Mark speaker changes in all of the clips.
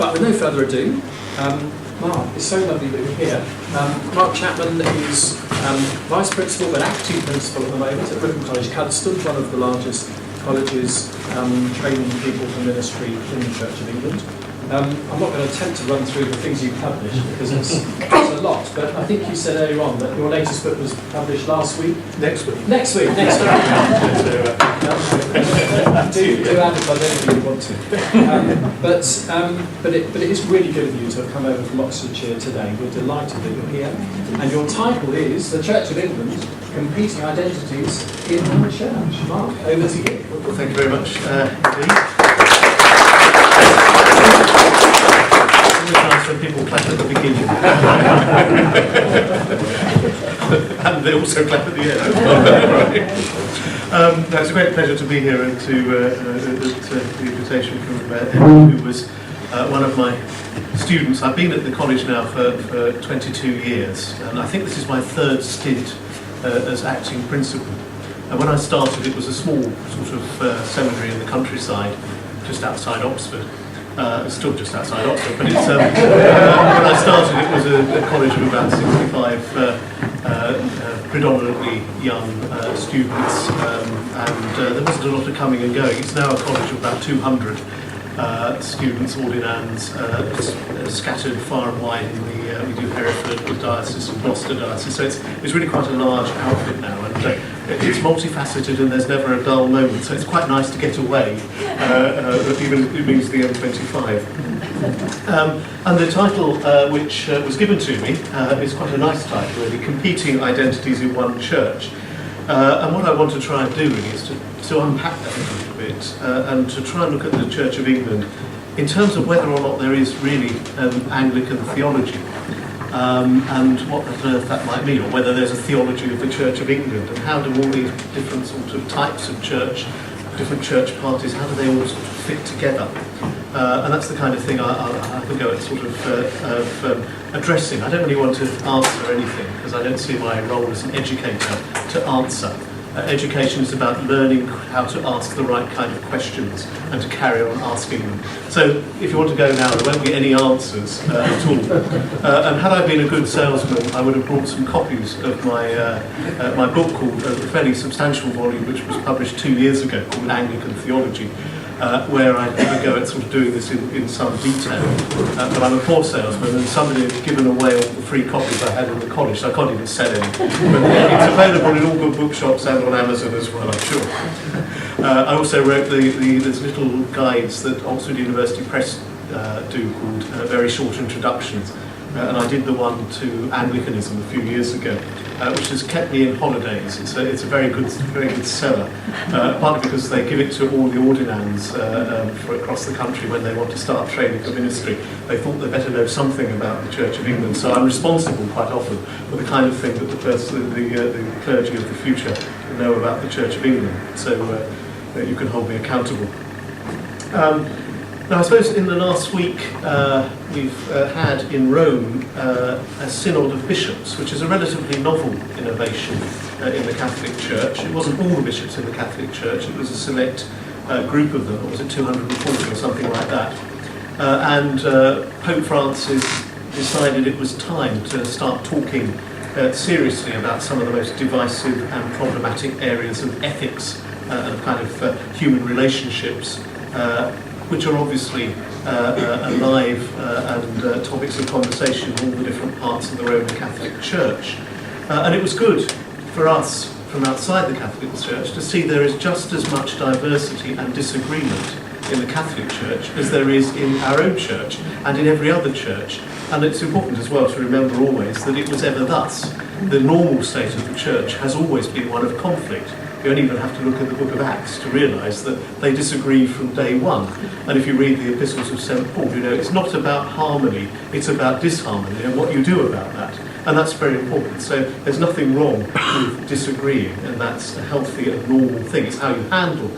Speaker 1: But with no further ado, Mark, it's so lovely that you're here. Mark Chapman is Vice Principal but Acting Principal at the moment at Brooklyn College, Cuddeston, one of the largest colleges training people for ministry in the Church of England. I'm not going to attempt to run through the things you published because it's a lot, but I think you said earlier on that your latest book was published last week.
Speaker 2: Next week.
Speaker 1: Do advertise anything you want to. But it is really good of you to have come over from Oxfordshire today. We're delighted that you're here. And your title is The Church of England, Competing Identities in One Church. Mark, over to you.
Speaker 2: Well, thank you very much indeed. Nice when people clap at the beginning. And they also clap at the end. It's a great pleasure to be here and to the invitation from Emily, who was one of my students. I've been at the college now for 22 years, and I think this is my third stint as acting principal. And when I started, it was a small sort of seminary in the countryside, just outside Oxford. Still just outside Oxford, but it's, when I started it was a college of about 65 predominantly young students, and there wasn't a lot of coming and going. It's now a college of about 200 students, ordinands, scattered far and wide in the, we do Hereford Diocese and Gloucester Diocese, so it's really quite a large outfit now, and it's multifaceted and there's never a dull moment, so it's quite nice to get away, even if it means the M25. And the title which was given to me is quite a nice title, really, Competing Identities in One Church. And what I want to try and do really is to unpack that a little bit and to try and look at the Church of England in terms of whether or not there is really Anglican theology. And what on earth that might mean, or whether there's a theology of the Church of England, and how do all these different sorts of types of church, different church parties, how do they all sort of fit together? And that's the kind of thing I could go at sort of addressing. I don't really want to answer anything, because I don't see my role as an educator to answer. Education is about learning how to ask the right kind of questions and to carry on asking them. So if you want to go now, there won't be any answers at all. And had I been a good salesman, I would have brought some copies of my book, called a fairly substantial volume, which was published 2 years ago, called Anglican Theology, where I have a go at sort of doing this in some detail. But I'm a poor salesman, and somebody had given away all the free copies I had in the college, so I can't even sell any. But it's available in all good bookshops and on Amazon as well, I'm sure. I also wrote there's little guides that Oxford University Press do called Very Short Introductions. And I did the one to Anglicanism a few years ago, which has kept me in holidays. It's a very good seller, partly because they give it to all the ordinands for across the country when they want to start training for ministry. They thought they'd better know something about the Church of England, so I'm responsible quite often for the kind of thing that the clergy of the future know about the Church of England. So you can hold me accountable. Now, I suppose in the last week we've had in Rome a synod of bishops, which is a relatively novel innovation in the Catholic Church. It wasn't all the bishops in the Catholic Church, it was a select group of them, or was it 240 or something like that. And Pope Francis decided it was time to start talking seriously about some of the most divisive and problematic areas of ethics and kind of human relationships, which are obviously alive and topics of conversation in all the different parts of the Roman Catholic Church. And it was good for us from outside the Catholic Church to see there is just as much diversity and disagreement in the Catholic Church as there is in our own church and in every other church. And it's important as well to remember always that it was ever thus. The normal state of the church has always been one of conflict. You only even have to look at the book of Acts to realise that they disagree from day one. And if you read the epistles of St. Paul, you know it's not about harmony, it's about disharmony and what you do about that. And that's very important. So there's nothing wrong with disagreeing, and that's a healthy and normal thing. It's how you handle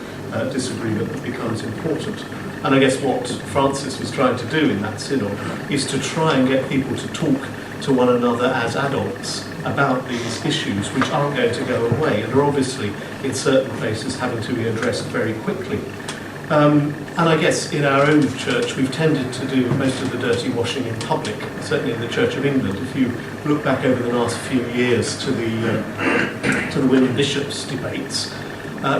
Speaker 2: disagreement that becomes important. And I guess what Francis was trying to do in that synod is to try and get people to talk to one another as adults about these issues, which aren't going to go away and are obviously in certain places having to be addressed very quickly. And I guess in our own church we've tended to do most of the dirty washing in public, certainly in the Church of England. If you look back over the last few years to the women bishops' debates,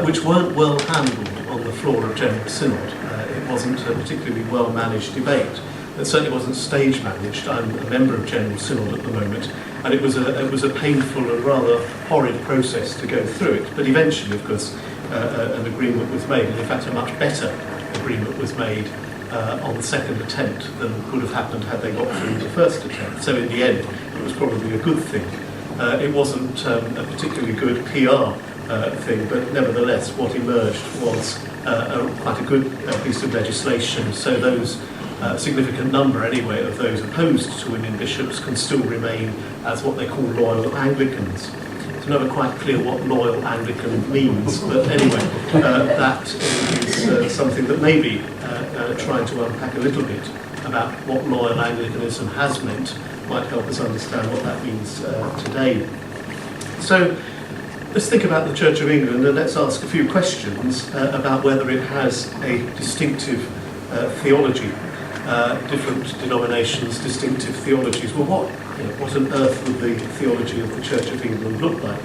Speaker 2: which weren't well handled on the floor of General Synod. It wasn't a particularly well managed debate. It certainly wasn't stage managed. I'm a member of General Synod at the moment, and it was a painful and rather horrid process to go through it. But eventually, of course, an agreement was made, and in fact a much better agreement was made on the second attempt than would have happened had they got through the first attempt. So in the end, it was probably a good thing. It wasn't a particularly good PR thing, but nevertheless what emerged was quite a good piece of legislation. So those significant number anyway of those opposed to women bishops can still remain as what they call loyal Anglicans. It's never quite clear what loyal Anglican means, but anyway, that is something that maybe trying to unpack a little bit about what loyal Anglicanism has meant might help us understand what that means today. So let's think about the Church of England, and let's ask a few questions about whether it has a distinctive theology. Different denominations, distinctive theologies. Well, what on earth would the theology of the Church of England look like?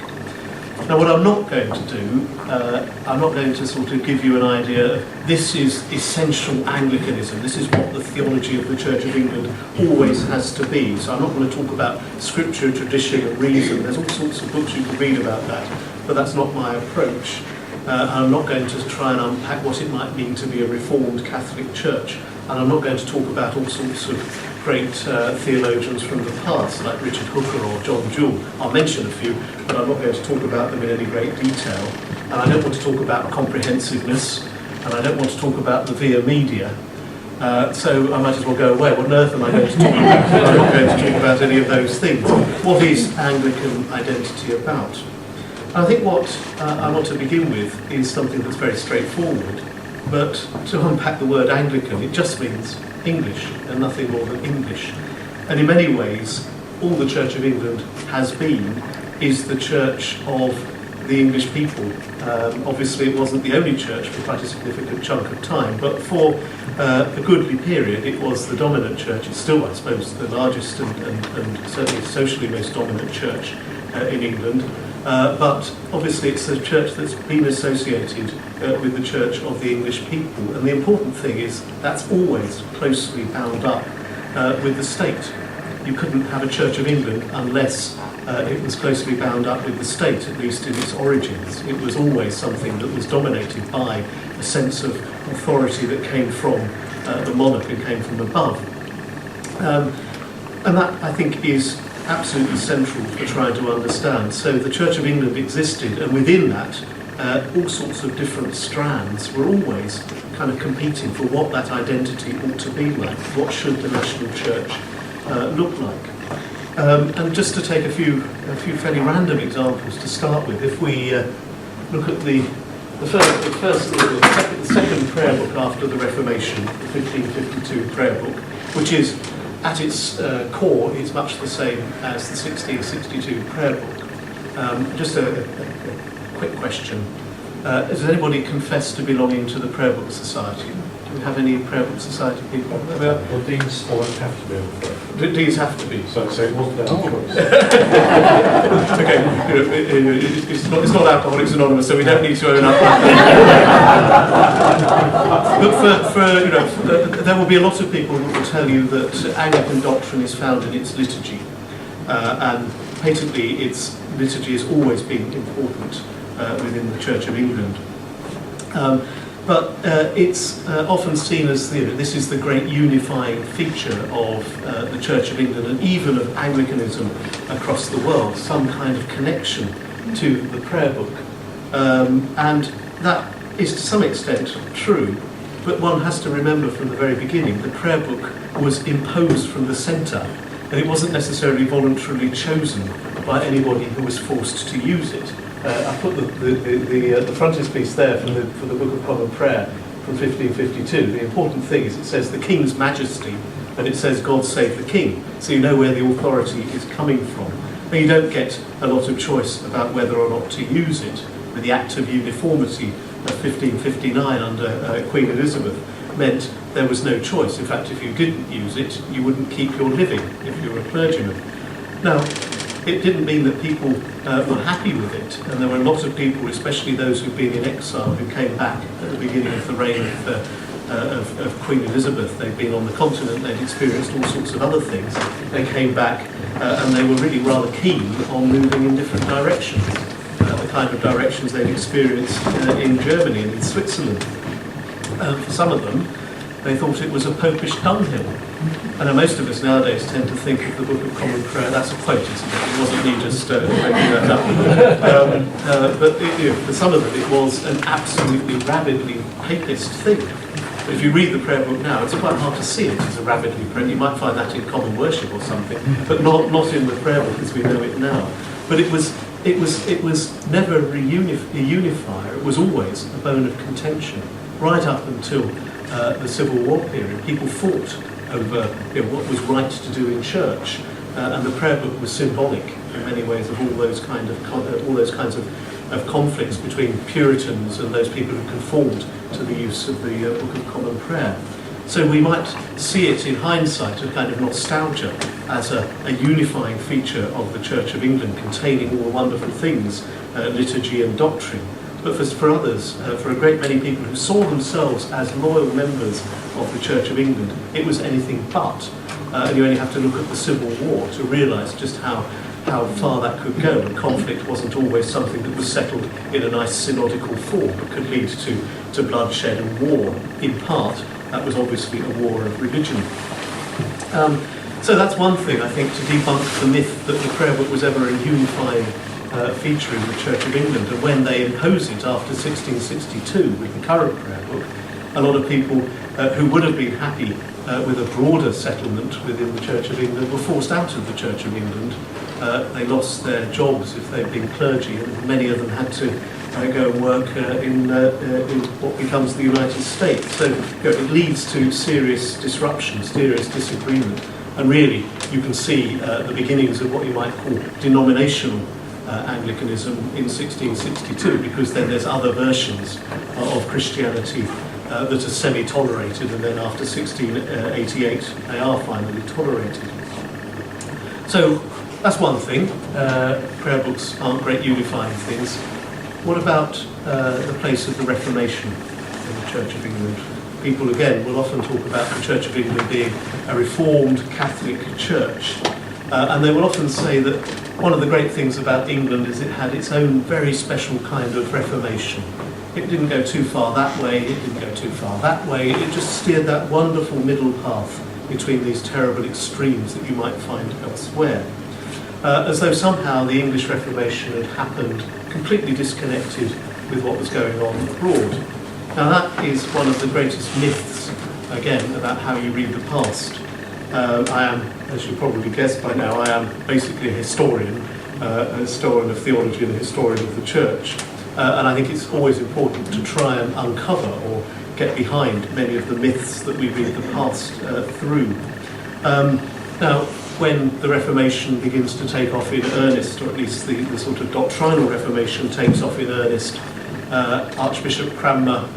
Speaker 2: Now, what I'm not going to do, I'm not going to sort of give you an idea of this is essential Anglicanism, this is what the theology of the Church of England always has to be. So I'm not going to talk about scripture, tradition and reason. There's all sorts of books you can read about that, but that's not my approach. I'm not going to try and unpack what it might mean to be a Reformed Catholic Church. And I'm not going to talk about all sorts of great theologians from the past, like Richard Hooker or John Jewell. I'll mention a few, but I'm not going to talk about them in any great detail. And I don't want to talk about comprehensiveness, and I don't want to talk about the via media. So I might as well go away. What on earth am I going to talk about? I'm not going to talk about any of those things. What is Anglican identity about? I think what I want to begin with is something that's very straightforward. But to unpack the word Anglican, it just means English and nothing more than English. And in many ways, all the Church of England has been is the church of the English people. Obviously, it wasn't the only church for quite a significant chunk of time, but for a goodly period, it was the dominant church. It's still, I suppose, the largest and certainly socially most dominant church in England. But obviously it's a church that's been associated with the church of the English people, and the important thing is that's always closely bound up with the state. You couldn't have a Church of England unless it was closely bound up with the state, at least in its origins. It was always something that was dominated by a sense of authority that came from the monarch and came from above. And that, I think, is absolutely central for trying to understand. So the Church of England existed, and within that, all sorts of different strands were always kind of competing for what that identity ought to be like. What should the national church look like? And just to take a few fairly random examples to start with, if we look at the second prayer book after the Reformation, the 1552 prayer book, which is at its core, it's much the same as the 1662 prayer book. Just a quick question. Does anybody confess to belonging to the Prayer Book Society? Do we have any Prayer Book Society people?
Speaker 3: Well, deans don't have to be on the prayer.
Speaker 2: Deans have to be.
Speaker 3: So it wasn't our choice.
Speaker 2: Okay, it's not Alcoholics Anonymous, so we don't need to own up. But there will be a lot of people who will tell you that Anglican doctrine is found in its liturgy, and patently its liturgy has always been important within the Church of England. But it's often seen as this is the great unifying feature of the Church of England and even of Anglicanism across the world, some kind of connection to the prayer book. And that is to some extent true, but one has to remember from the very beginning the prayer book was imposed from the centre, and it wasn't necessarily voluntarily chosen by anybody who was forced to use it. I put the frontispiece there for the Book of Common Prayer from 1552. The important thing is it says the King's Majesty, and it says God save the King, so you know where the authority is coming from. And you don't get a lot of choice about whether or not to use it. with the Act of Uniformity of 1559 under Queen Elizabeth, meant there was no choice. In fact, if you didn't use it, you wouldn't keep your living if you were a clergyman. Now, it didn't mean that people were happy with it, and there were a lot of people, especially those who'd been in exile, who came back at the beginning of the reign of Queen Elizabeth. They'd been on the continent, they'd experienced all sorts of other things. They came back and they were really rather keen on moving in different directions, the kind of directions they'd experienced in Germany and in Switzerland. For some of them, they thought it was a popish dunghill. I know most of us nowadays tend to think of the Book of Common Prayer. That's a quote, isn't it? It wasn't me just making that up. But for some of them, it was an absolutely rabidly papist thing. But if you read the prayer book now, it's quite hard to see it as a rabidly prayer. You might find that in common worship or something, but not in the prayer book as we know it now. But it was never a unifier. It was always a bone of contention, right up until the Civil War period. People fought over what was right to do in church, and the prayer book was symbolic in many ways of all those kinds of conflicts between Puritans and those people who conformed to the use of the Book of Common Prayer. So we might see it in hindsight, a kind of nostalgia, as a unifying feature of the Church of England, containing all the wonderful things, liturgy and doctrine. But for others, for a great many people who saw themselves as loyal members of the Church of England, it was anything but. And you only have to look at the Civil War to realise just how far that could go. And conflict wasn't always something that was settled in a nice synodical form. It could lead to bloodshed and war. In part, that was obviously a war of religion. So that's one thing, I think, to debunk the myth that the prayer book was ever a unifying feature in the Church of England. And when they impose it after 1662 with the current prayer book, a lot of people who would have been happy with a broader settlement within the Church of England were forced out of the Church of England. They lost their jobs if they'd been clergy, and many of them had to go and work in what becomes the United States. So it leads to serious disruption, serious disagreement. And really, you can see the beginnings of what you might call denominational Anglicanism in 1662, because then there's other versions of Christianity that are semi-tolerated, and then after 1688 they are finally tolerated. So that's one thing. Prayer books aren't great unifying things. What about the place of the Reformation in the Church of England? People, again, will often talk about the Church of England being a reformed Catholic church. And they will often say that one of the great things about England is it had its own very special kind of Reformation. It didn't go too far that way, it didn't go too far that way. It just steered that wonderful middle path between these terrible extremes that you might find elsewhere. As though somehow the English Reformation had happened completely disconnected with what was going on abroad. Now that is one of the greatest myths, again, about how you read the past. I am, as you probably guessed by now, I am basically a historian of theology and a historian of the church. And I think it's always important to try and uncover or get behind many of the myths that we read the past through. Now, when the Reformation begins to take off in earnest, or at least the sort of doctrinal Reformation takes off in earnest, Archbishop Cranmer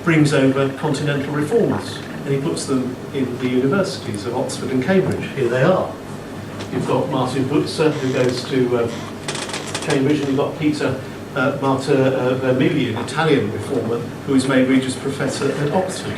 Speaker 2: brings over continental reformers, and he puts them in the universities of Oxford and Cambridge. Here they are. You've got Martin Butzer, who goes to Cambridge, and you've got Peter Martyr Vermigli, an Italian reformer, who is made Regius Professor at Oxford.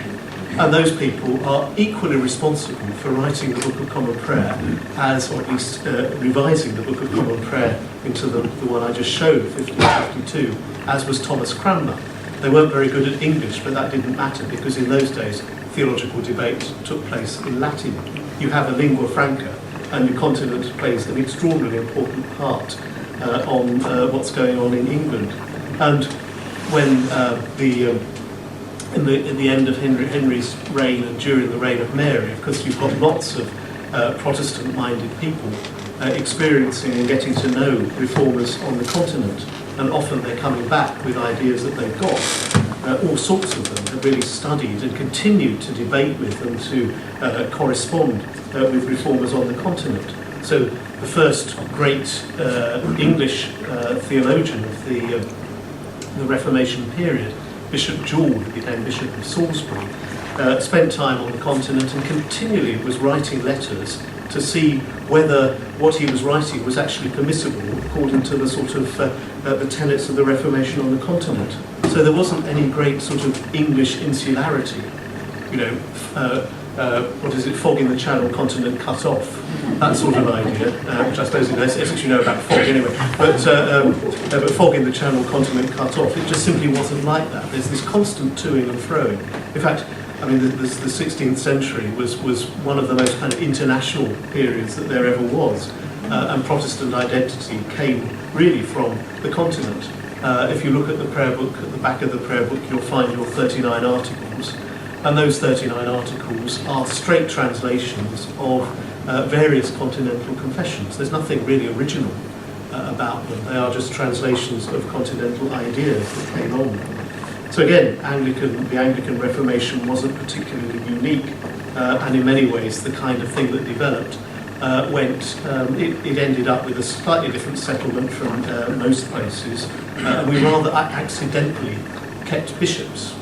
Speaker 2: And those people are equally responsible for writing the Book of Common Prayer, as, or at least revising the Book of Common Prayer into the one I just showed, 1552, as was Thomas Cranmer. They weren't very good at English, but that didn't matter, because in those days theological debate took place in Latin. You have a lingua franca, and the continent plays an extraordinarily important part on what's going on in England. And when in the end of Henry's reign and during the reign of Mary, of course, you've got lots of Protestant-minded people experiencing and getting to know reformers on the continent, and often they're coming back with ideas that they've got. All sorts of them have really studied and continued to debate with and to correspond with reformers on the continent. So the first great English theologian of the Reformation period, Bishop Jewell, who became Bishop of Salisbury, spent time on the continent and continually was writing letters to see whether what he was writing was actually permissible according to the sort of the tenets of the Reformation on the continent. So there wasn't any great sort of English insularity, you know, what is it, fog in the Channel, continent cut off, that sort of idea, which I suppose in Essex you know about fog anyway, but fog in the Channel, continent cut off, it just simply wasn't like that. There's this constant toing and froing. In fact, I mean, the 16th century was one of the most kind of international periods that there ever was, and Protestant identity came really from the continent. If you look at the prayer book, at the back of the prayer book, you'll find your 39 articles, and those 39 articles are straight translations of various continental confessions. There's nothing really original about them. They are just translations of continental ideas that came on. So again, the Anglican Reformation wasn't particularly unique, and in many ways the kind of thing that developed it ended up with a slightly different settlement from most places, and we rather accidentally kept bishops.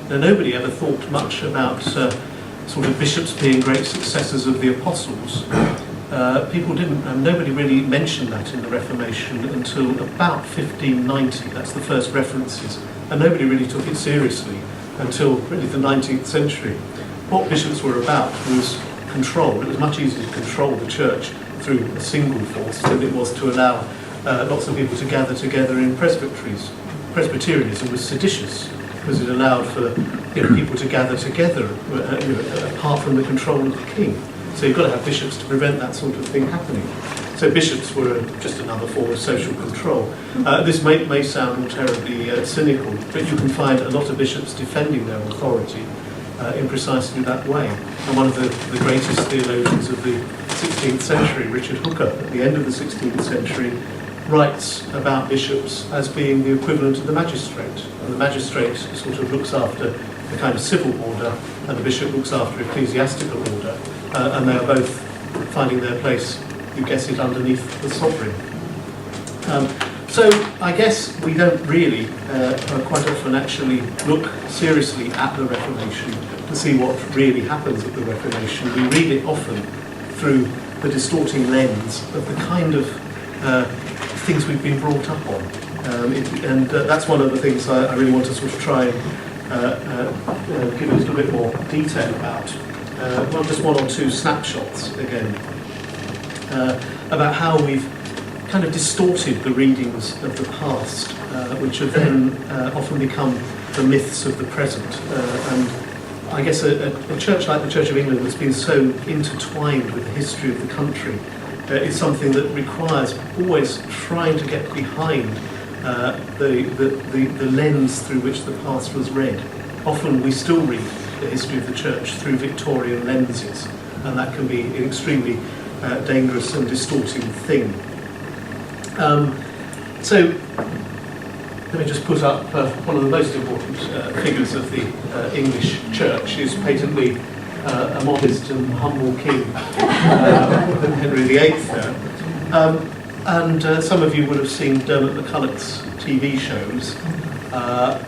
Speaker 2: Now nobody ever thought much about sort of bishops being great successors of the apostles. Nobody really mentioned that in the Reformation until about 1590, that's the first references. And nobody really took it seriously until really the 19th century. What bishops were about was control. It was much easier to control the church through a single force than it was to allow lots of people to gather together in presbyteries. Presbyterianism was seditious because it allowed for people to gather together apart from the control of the king. So you've got to have bishops to prevent that sort of thing happening. So bishops were just another form of social control. This may sound terribly cynical, but you can find a lot of bishops defending their authority in precisely that way. And one of the greatest theologians of the 16th century, Richard Hooker, at the end of the 16th century, writes about bishops as being the equivalent of the magistrate. And the magistrate sort of looks after the kind of civil order, and the bishop looks after ecclesiastical order. And they are both finding their place, you guess it, underneath the sovereign. So I guess we don't really quite often actually look seriously at the Reformation to see what really happens at the Reformation. We read it often through the distorting lens of the kind of things we've been brought up on. That's one of the things I really want to sort of try and give a little bit more detail about. Just one or two snapshots again about how we've kind of distorted the readings of the past, which have then often become the myths of the present. And I guess a church like the Church of England that's been so intertwined with the history of the country is something that requires always trying to get behind the lens through which the past was read. Often we still read the history of the church through Victorian lenses, and that can be an extremely dangerous and distorting thing. So let me just put up one of the most important figures of the English church is patently a modest and humble king, Henry VIII there. And some of you would have seen Dermot McCulloch's TV shows.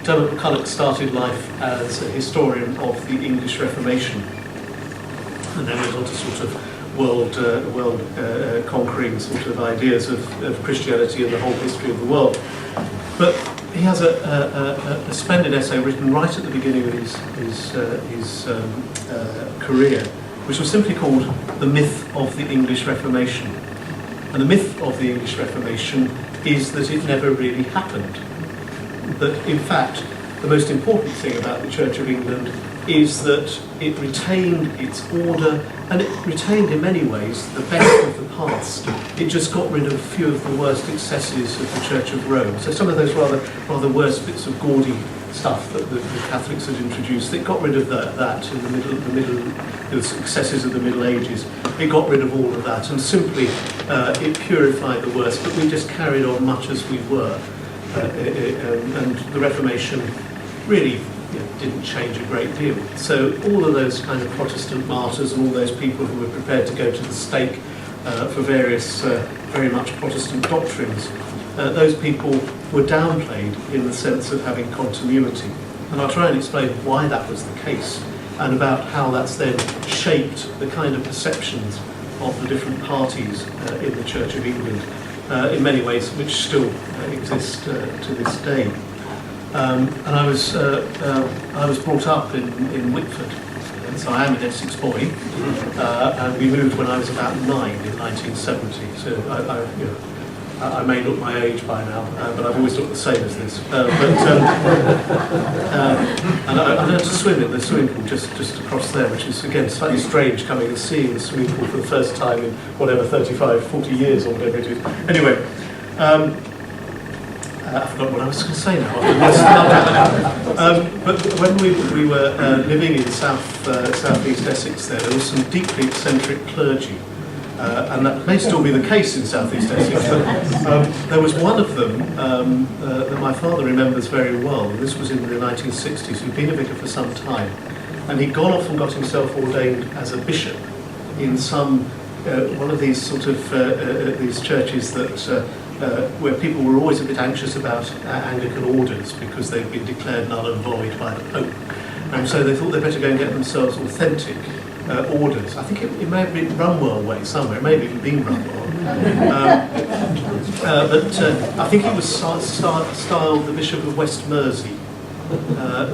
Speaker 2: Dermot McCulloch started life as a historian of the English Reformation, and then went on to sort of world conquering sort of ideas of Christianity and the whole history of the world. But he has a splendid essay written right at the beginning of his career, which was simply called "The Myth of the English Reformation." And the myth of the English Reformation is that it never really happened. That in fact, the most important thing about the Church of England is that it retained its order, and it retained in many ways the best of the past. It just got rid of a few of the worst excesses of the Church of Rome. So some of those rather worst bits of gaudy stuff that the Catholics had introduced, it got rid of that in the excesses of the Middle Ages. It got rid of all of that, and simply it purified the worst, but we just carried on much as we were. And the Reformation really didn't change a great deal. So all of those kind of Protestant martyrs and all those people who were prepared to go to the stake for various very much Protestant doctrines, those people were downplayed in the sense of having continuity. And I'll try and explain why that was the case, and about how that's then shaped the kind of perceptions of the different parties in the Church of England, in many ways, which still exist to this day. And I was brought up in Whitford, and so I am an Essex boy, and we moved when I was about 9 in 1970. So I may look my age by now, but I've always looked the same as this. And I learned to swim in the swimming pool just across there, which is, again, slightly strange coming and seeing the swimming pool for the first time in, 35, 40 years or whatever it is. Anyway, I forgot what I was going to say now. But when we were living in southeast Essex there was some deeply eccentric clergy. And that may still be the case in southeast Essex, but there was one of them that my father remembers very well. This was in the 1960s. He'd been a vicar for some time, and he'd gone off and got himself ordained as a bishop in some one of these sort of these churches that where people were always a bit anxious about Anglican orders because they'd been declared null and void by the Pope, and so they thought they'd better go and get themselves authentic orders. I think it may have been Rumwell Way somewhere, it may have even been Rumwell. But I think it was styled the Bishop of West Mersey.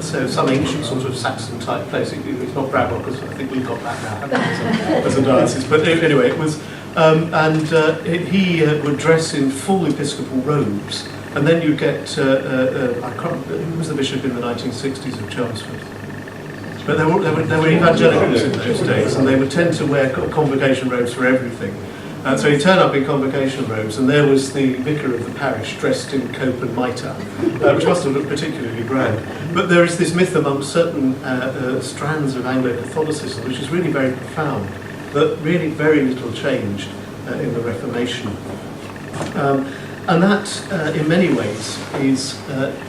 Speaker 2: So some ancient sort of Saxon type place. It's not Bradwell because I think we've got that now as a diocese. But anyway, it was, he would dress in full episcopal robes, and then you get, who was the bishop in the 1960s of Chelmsford? But there were evangelicals in those days, and they would tend to wear convocation robes for everything. So he'd turn up in convocation robes, and there was the vicar of the parish dressed in cope and mitre, which must have looked particularly grand. But there is this myth among certain strands of Anglo-Catholicism, which is really very profound, that really very little changed in the Reformation. And that, in many ways, is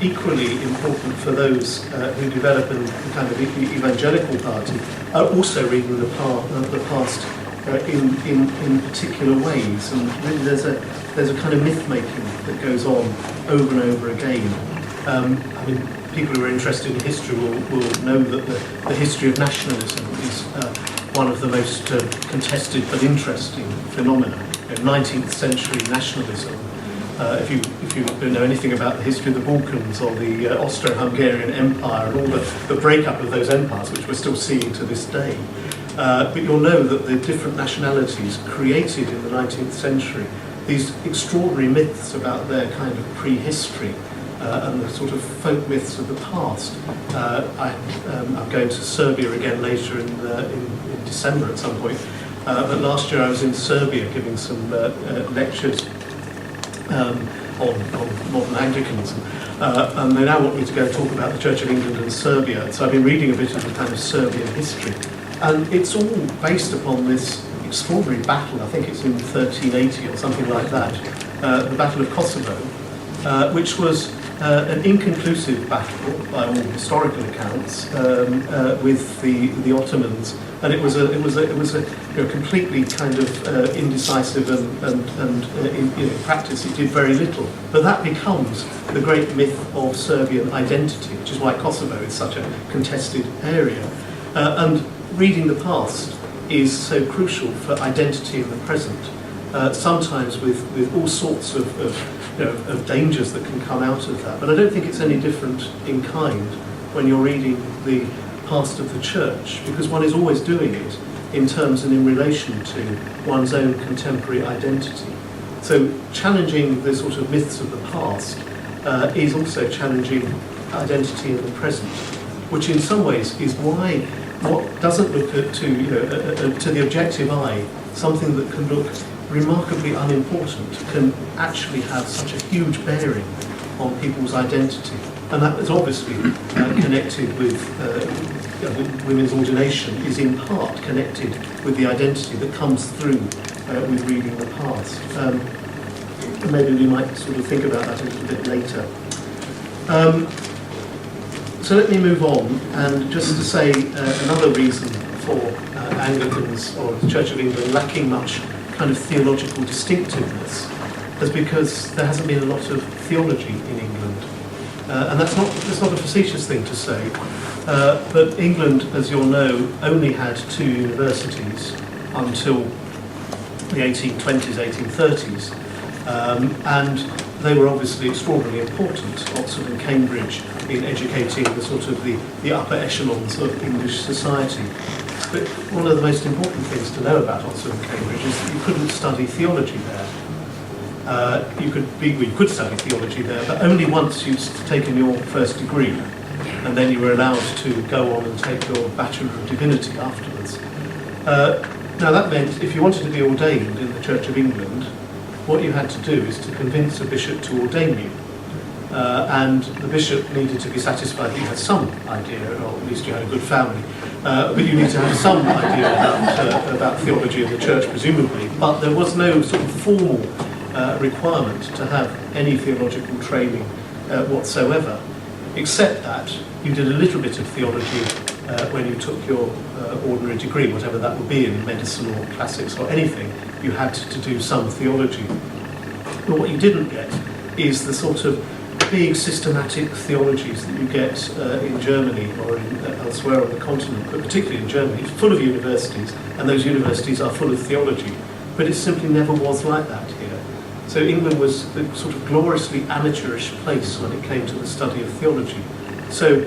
Speaker 2: equally important for those who develop a kind of evangelical party, also reading the past in particular ways. And really there's a kind of myth-making that goes on over and over again. I mean, people who are interested in history will know that the history of nationalism is one of the most contested but interesting phenomena. 19th century nationalism. If you don't know anything about the history of the Balkans or the Austro-Hungarian Empire and all the breakup of those empires, which we're still seeing to this day, but you'll know that the different nationalities created in the 19th century these extraordinary myths about their kind of prehistory and the sort of folk myths of the past. I'm going to Serbia again later in December at some point, but last year I was in Serbia giving some lectures on modern Anglicanism, and they now want me to go and talk about the Church of England and Serbia. So I've been reading a bit of the kind of Serbian history, and it's all based upon this extraordinary battle. I think it's in 1380 or something like that, the Battle of Kosovo, which was an inconclusive battle by all historical accounts with the Ottomans. And it was a completely kind of indecisive and in practice it did very little. But that becomes the great myth of Serbian identity, which is why Kosovo is such a contested area. And reading the past is so crucial for identity in the present. Sometimes with all sorts of dangers that can come out of that. But I don't think it's any different in kind when you're reading the past of the church, because one is always doing it in terms and in relation to one's own contemporary identity. So challenging the sort of myths of the past is also challenging identity in the present, which in some ways is why what doesn't look to the objective eye, something that can look remarkably unimportant can actually have such a huge bearing on people's identity. And that is obviously connected with women's ordination, is in part connected with the identity that comes through with reading the past. Maybe we might sort of think about that a little bit later. So let me move on, and just to say another reason for Anglicans or the Church of England lacking much kind of theological distinctiveness is because there hasn't been a lot of theology in England. And that's not a facetious thing to say. But England, as you'll know, only had 2 universities until the 1820s, 1830s. And they were obviously extraordinarily important, Oxford and Cambridge, in educating the sort of the upper echelons of English society. But one of the most important things to know about Oxford and Cambridge is that you couldn't study theology there. You could study theology there, but only once you'd taken your first degree, and then you were allowed to go on and take your Bachelor of Divinity afterwards. Now that meant if you wanted to be ordained in the Church of England, what you had to do is to convince a bishop to ordain you. And the bishop needed to be satisfied that you had some idea, or at least you had a good family, but you need to have some idea about theology of the church, presumably. But there was no sort of formal requirement to have any theological training whatsoever, except that you did a little bit of theology when you took your ordinary degree, whatever that would be, in medicine or classics or anything. You had to do some theology. But what you didn't get is the sort of big systematic theologies that you get in Germany or elsewhere on the continent, but particularly in Germany. It's full of universities, and those universities are full of theology, but it simply never was like that here. So England was the sort of gloriously amateurish place when it came to the study of theology. So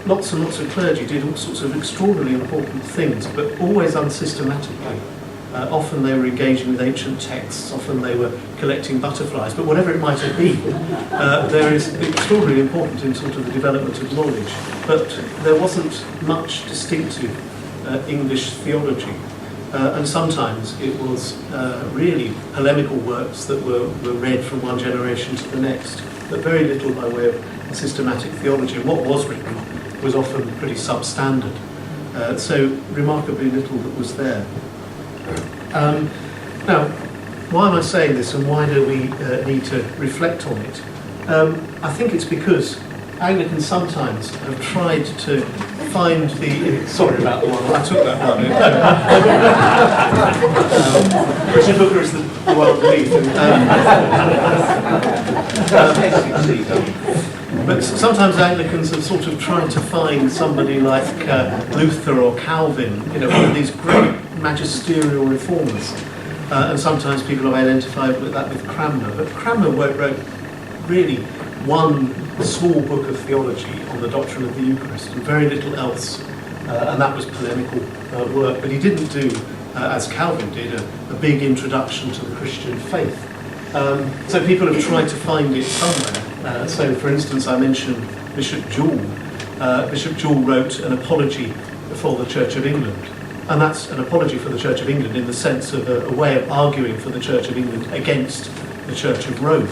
Speaker 2: lots and lots of clergy did all sorts of extraordinarily important things, but always unsystematically. Often they were engaging with ancient texts, often they were collecting butterflies, but whatever it might have been, there is extraordinarily important in sort of the development of knowledge. But there wasn't much distinctive English theology. And sometimes it was really polemical works that were read from one generation to the next, but very little by way of systematic theology. And what was written was often pretty substandard. So remarkably little that was there. Now, why am I saying this, and why do we need to reflect on it? I think it's because Anglicans sometimes have tried to find the... Sorry about the one, I took that one. Richard Hooker is the one beneath. But sometimes Anglicans have sort of tried to find somebody like Luther or Calvin, one of these great magisterial reformers. And sometimes people have identified that with Cranmer. But Cranmer wrote really one small book of theology on the doctrine of the Eucharist and very little else. And that was polemical work. But he didn't do, as Calvin did, a big introduction to the Christian faith. So people have tried to find it somewhere. So, for instance, I mentioned Bishop Jewell. Bishop Jewell wrote an apology for the Church of England. And that's an apology for the Church of England in the sense of a way of arguing for the Church of England against the Church of Rome.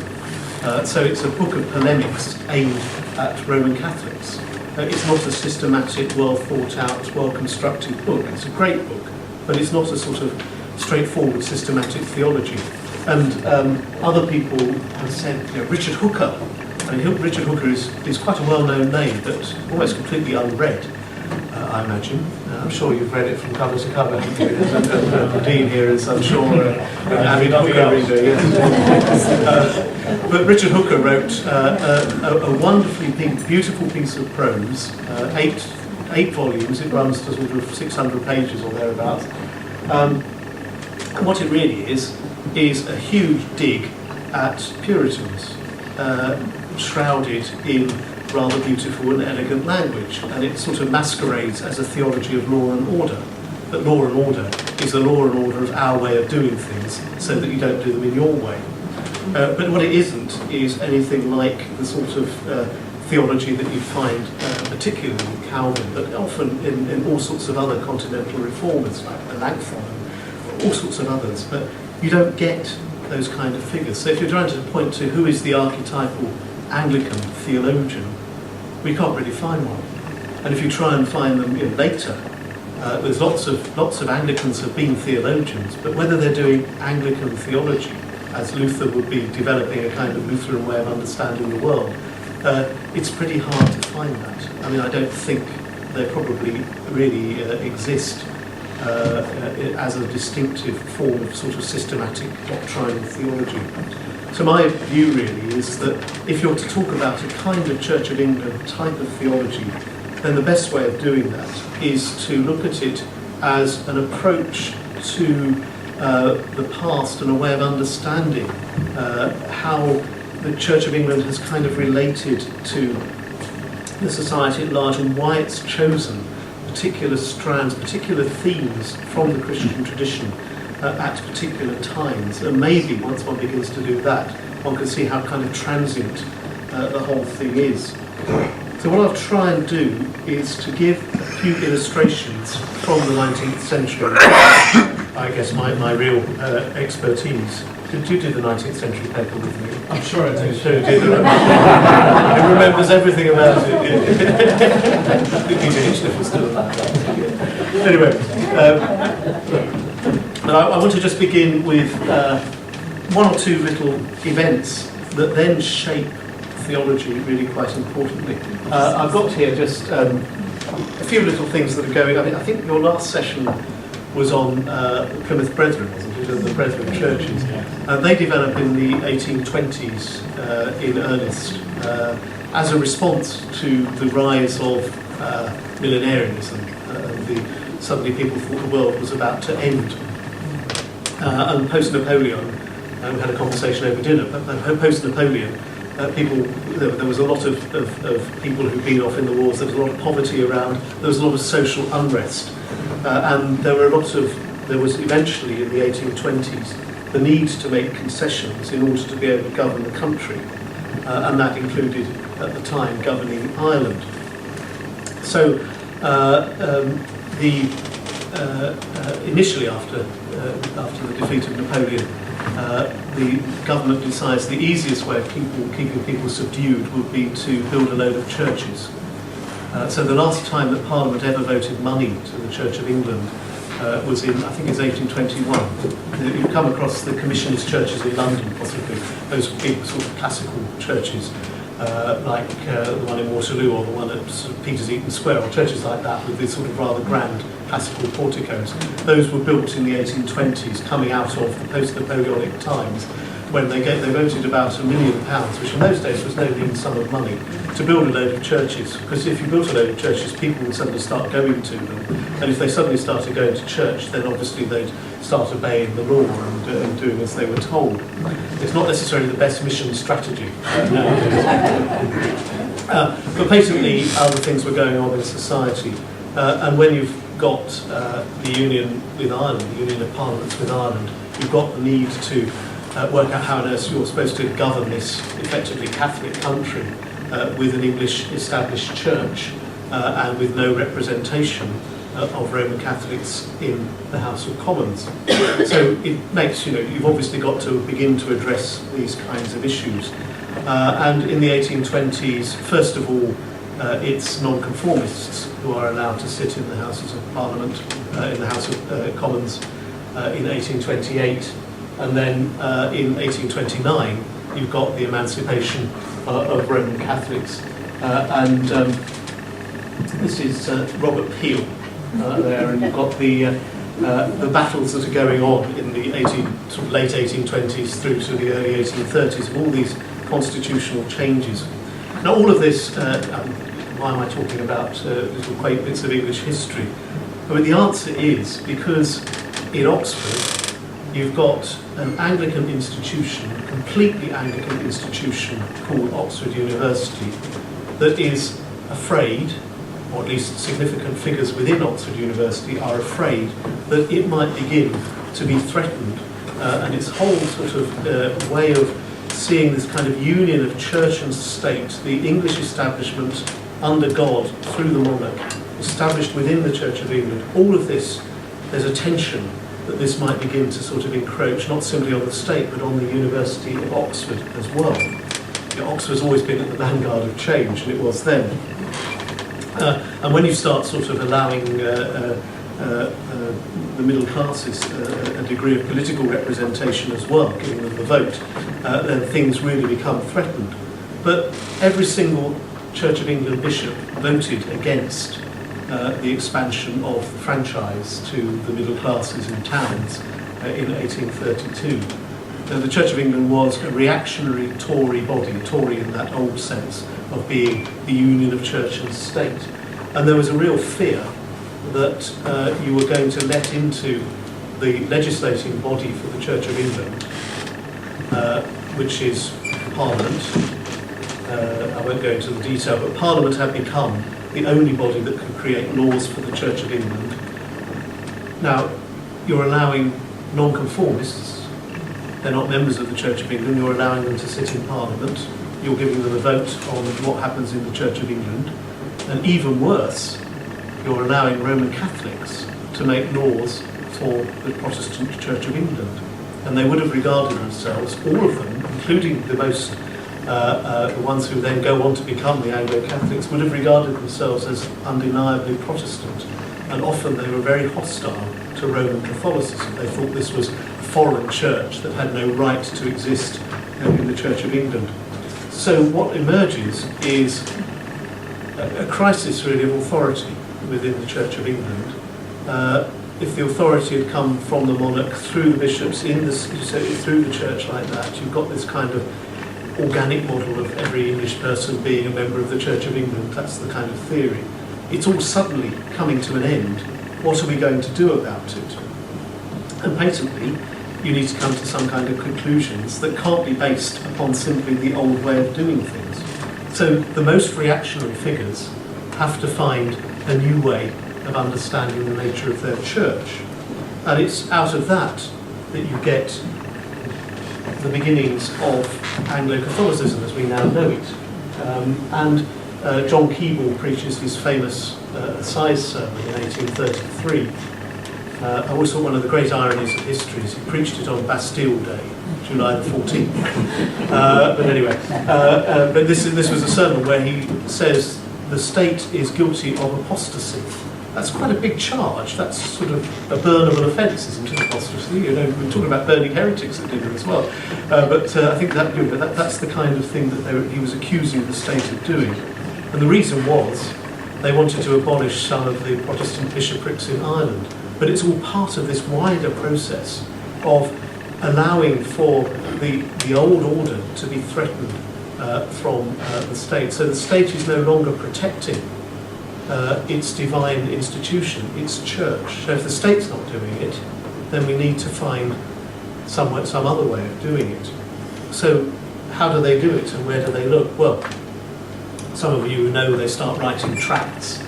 Speaker 2: So it's a book of polemics aimed at Roman Catholics. It's not a systematic, well thought out, well constructed book. It's a great book, but it's not a sort of straightforward systematic theology. And other people have said, Richard Hooker. I mean, Richard Hooker is quite a well-known name, but almost completely unread. I imagine. I'm sure you've read it from cover to cover. The Dean here is, I'm sure, an avid Hooker reader. Yes. But Richard Hooker wrote a wonderfully beautiful piece of prose, 8 volumes. It runs to sort of 600 pages or thereabouts. And what it really is a huge dig at Puritans, shrouded in rather beautiful and elegant language, and it sort of masquerades as a theology of law and order. But law and order is the law and order of our way of doing things, so that you don't do them in your way. But what it isn't is anything like the sort of theology that you find particularly in Calvin, but often in all sorts of other continental reformers, like Melanchthon and all sorts of others. But you don't get those kind of figures. So if you're trying to point to who is the archetypal Anglican theologian, we can't really find one. And if you try and find them later, there's lots of Anglicans have been theologians, but whether they're doing Anglican theology, as Luther would be developing a kind of Lutheran way of understanding the world, it's pretty hard to find that. I mean, I don't think they probably really exist as a distinctive form of sort of systematic doctrinal theology. So my view really is that if you're to talk about a kind of Church of England type of theology, then the best way of doing that is to look at it as an approach to the past and a way of understanding how the Church of England has kind of related to the society at large and why it's chosen particular strands, particular themes from the Christian tradition at particular times. And maybe once one begins to do that, one can see how kind of transient the whole thing is. So what I'll try and do is to give a few illustrations from the 19th century. I guess my real expertise. Did you do the 19th century paper with me?
Speaker 3: I'm sure I do.
Speaker 2: It remembers everything about it. I think Peter Hitchcliffe was still alive. Anyway, I want to just begin with one or two little events that then shape theology really quite importantly. I've got here just a few little things that are going. I think your last session was on Plymouth Brethren, wasn't it, the Brethren churches. They develop in the 1820s in earnest as a response to the rise of millenarianism. Suddenly people thought the world was about to end. And post-Napoleon, we had a conversation over dinner, but post-Napoleon, there was a lot of people who'd been off in the wars, there was a lot of poverty around, there was a lot of social unrest. And there was eventually in the 1820s the need to make concessions in order to be able to govern the country, and that included at the time governing Ireland. So initially after the defeat of Napoleon, the government decides the easiest way of keeping people subdued would be to build a load of churches. So the last time that Parliament ever voted money to the Church of England was in, I think it's 1821. You come across the Commissioners' churches in London, possibly. Those big sort of classical churches, like the one in Waterloo or the one at St. Peter's Eaton Square, or churches like that with these sort of rather grand classical porticos. Those were built in the 1820s, coming out of the post-Napoleonic times, when they voted about £1 million, which in those days was no mean sum of money, to build a load of churches. Because if you built a load of churches, people would suddenly start going to them. And if they suddenly started going to church, then obviously they'd start obeying the law and doing as they were told. It's not necessarily the best mission strategy. But basically, other things were going on in society. And when you've got the union with Ireland, the union of parliaments with Ireland, you've got the need to work out how on earth you're supposed to govern this effectively Catholic country with an English established church and with no representation of Roman Catholics in the House of Commons. So it makes, you've obviously got to begin to address these kinds of issues. And in the 1820s, first of all, it's nonconformists who are allowed to sit in the Houses of Parliament, in the House of Commons in 1828. And then in 1829, you've got the emancipation of Roman Catholics. And this is Robert Peel there, and you've got the battles that are going on in the late 1820s through to the early 1830s of all these constitutional changes. Now, all of this, why am I talking about little quaint bits of English history? Well, the answer is because in Oxford, you've got an Anglican institution, a completely Anglican institution called Oxford University, that is afraid, or at least significant figures within Oxford University are afraid, that it might begin to be threatened. And its whole sort of way of seeing this kind of union of church and state, the English establishment under God through the monarch, established within the Church of England, all of this, there's a tension that this might begin to sort of encroach not simply on the state but on the University of Oxford as well. Oxford's always been at the vanguard of change, and it was then. And when you start sort of allowing the middle classes a degree of political representation as well, giving them the vote, then things really become threatened. But every single Church of England bishop voted against the expansion of the franchise to the middle classes in towns in 1832. the Church of England was a reactionary Tory body, Tory in that old sense of being the union of church and state. And there was a real fear that you were going to let into the legislating body for the Church of England, which is Parliament. I won't go into the detail, but Parliament had become the only body that could create laws for the Church of England. Now, you're allowing non-conformists, they're not members of the Church of England, you're allowing them to sit in Parliament, you're giving them a vote on what happens in the Church of England, and even worse, you're allowing Roman Catholics to make laws for the Protestant Church of England. And they would have regarded themselves, all of them, including the ones who then go on to become the Anglo-Catholics, would have regarded themselves as undeniably Protestant. And often they were very hostile to Roman Catholicism. They thought this was a foreign church that had no right to exist in the Church of England. So what emerges is a crisis really of authority within the Church of England. If the authority had come from the monarch through the bishops through the church like that, you've got this kind of organic model of every English person being a member of the Church of England. That's the kind of theory. It's all suddenly coming to an end. What are we going to do about it? And patently, you need to come to some kind of conclusions that can't be based upon simply the old way of doing things. So the most reactionary figures have to find a new way of understanding the nature of their church. And it's out of that that you get the beginnings of Anglo-Catholicism as we now know it. John Keble preaches his famous Assize sermon in 1833. I always thought one of the great ironies of history is he preached it on Bastille Day, July the 14th. But anyway, but this was a sermon where he says the state is guilty of apostasy. That's quite a big charge. That's sort of a burnable offence, isn't it, apostasy? You know, we're talking about burning heretics at dinner as well. But I think that's the kind of thing that he was accusing the state of doing. And the reason was they wanted to abolish some of the Protestant bishoprics in Ireland. But it's all part of this wider process of allowing for the old order to be threatened from the state. So the state is no longer protecting its divine institution, its church. So if the state's not doing it, then we need to find some other way of doing it. So how do they do it and where do they look? Well, some of you know they start writing tracts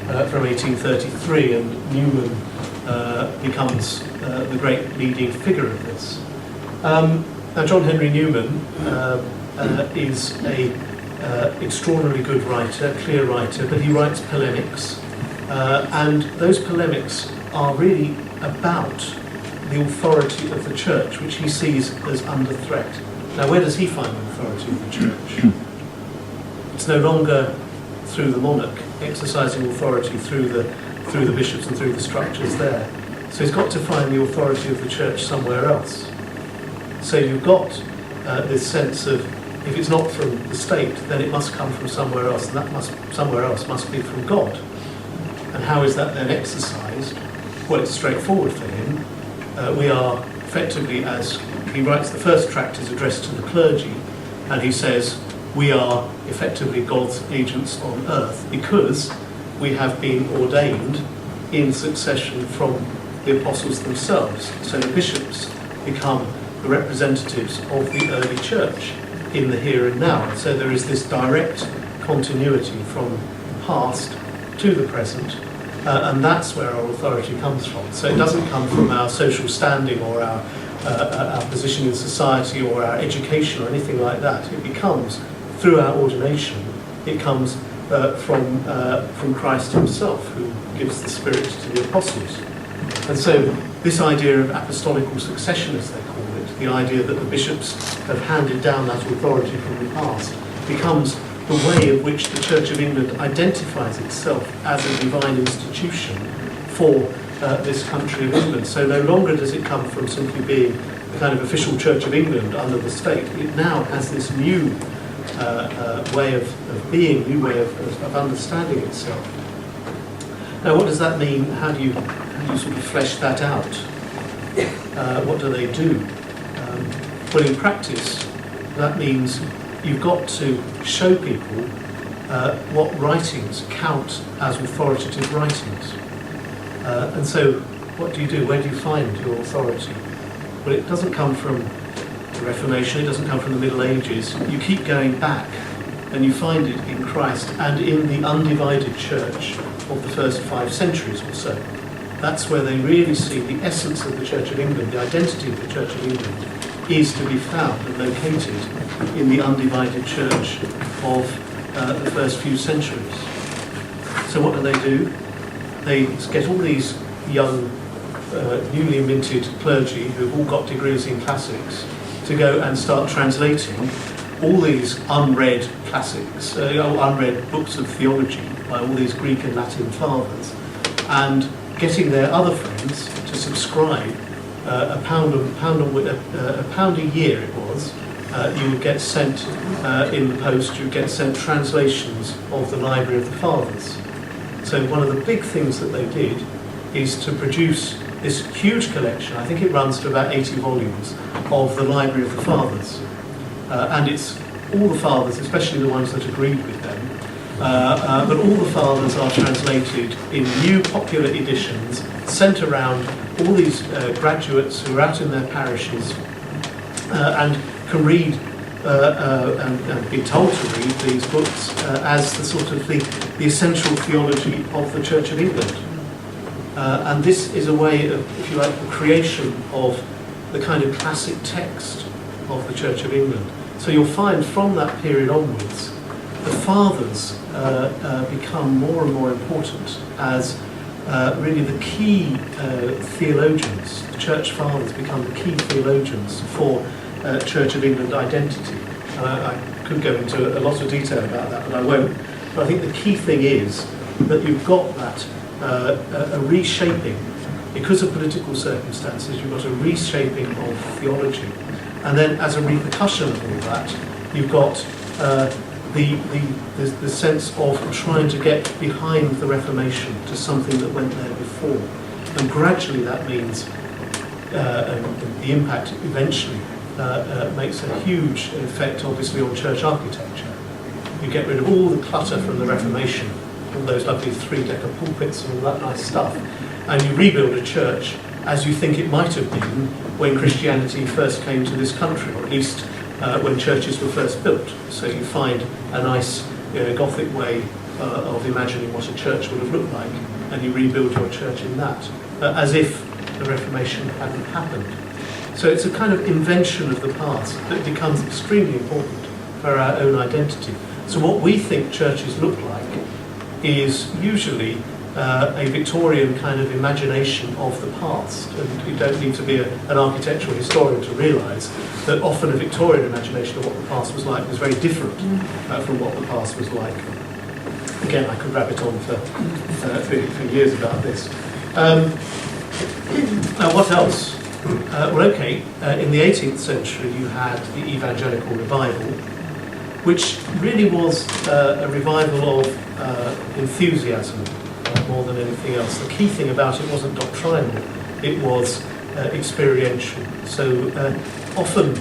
Speaker 2: from 1833, and Newman becomes the great leading figure of this. Now John Henry Newman is a extraordinarily good writer, clear writer, but he writes polemics, and those polemics are really about the authority of the church, which he sees as under threat. Now, where does he find the authority of the church? It's no longer through the monarch exercising authority through the bishops and through the structures there. So he's got to find the authority of the church somewhere else. So you've got this sense of, if it's not from the state, then it must come from somewhere else, and that somewhere else must be from God. And how is that then exercised? Well, it's straightforward for him. We are effectively, as he writes, the first tract is addressed to the clergy, and he says, we are effectively God's agents on earth because we have been ordained in succession from the apostles themselves. So the bishops become the representatives of the early church in the here and now. So there is this direct continuity from the past to the present, and that's where our authority comes from. So it doesn't come from our social standing or our position in society or our education or anything like that. It becomes, through our ordination, it comes from Christ himself, who gives the Spirit to the apostles. And so this idea of apostolical succession, as they call it, the idea that the bishops have handed down that authority from the past, becomes the way in which the Church of England identifies itself as a divine institution for this country of England. So no longer does it come from simply being the kind of official Church of England under the state. It now has this new way of being, new way of understanding itself. Now, what does that mean? How do you sort of flesh that out? What do they do? Well, in practice, that means you've got to show people what writings count as authoritative writings. And so, what do? Where do you find your authority? Well, it doesn't come from the Reformation, it doesn't come from the Middle Ages. You keep going back, and you find it in Christ and in the undivided church of the first 5 centuries or so. That's where they really see the essence of the Church of England, the identity of the Church of England, is to be found and located in the undivided church of the first few centuries. So what do? They get all these young, newly minted clergy who've all got degrees in classics to go and start translating all these unread classics, unread books of theology by all these Greek and Latin fathers, and getting their other friends to subscribe a pound a year it was. You would get sent in the post. You would get sent translations of the Library of the Fathers. So one of the big things that they did is to produce this huge collection. I think it runs to about 80 volumes of the Library of the Fathers, and it's all the fathers, especially the ones that agreed with them. But all the fathers are translated in new popular editions, sent around all these graduates who are out in their parishes and can read and be told to read these books as the sort of the essential theology of the Church of England. And this is a way of, if you like, the creation of the kind of classic text of the Church of England. So you'll find from that period onwards, the fathers become more and more important as really the key theologians. The church fathers become the key theologians for Church of England identity. I could go into a lot of detail about that, but I won't. But I think the key thing is that you've got that a reshaping, because of political circumstances, you've got a reshaping of theology. And then as a repercussion of all that, you've got the sense of trying to get behind the Reformation to something that went there before. And gradually that means, and the impact eventually makes a huge effect obviously on church architecture. You get rid of all the clutter from the Reformation, all those lovely 3-decker pulpits and all that nice stuff, and you rebuild a church as you think it might have been when Christianity first came to this country, or at least when churches were first built. So you find a nice Gothic way of imagining what a church would have looked like, and you rebuild your church in that, as if the Reformation hadn't happened. So it's a kind of invention of the past that becomes extremely important for our own identity. So what we think churches look like is usually a Victorian kind of imagination of the past. And you don't need to be an architectural historian to realise that often a Victorian imagination of what the past was like was very different from what the past was like. Again, I could rabbit on for years about this. Now, what else? In the 18th century you had the Evangelical Revival, which really was a revival of enthusiasm more than anything else. The key thing about it wasn't doctrinal, it was experiential. So often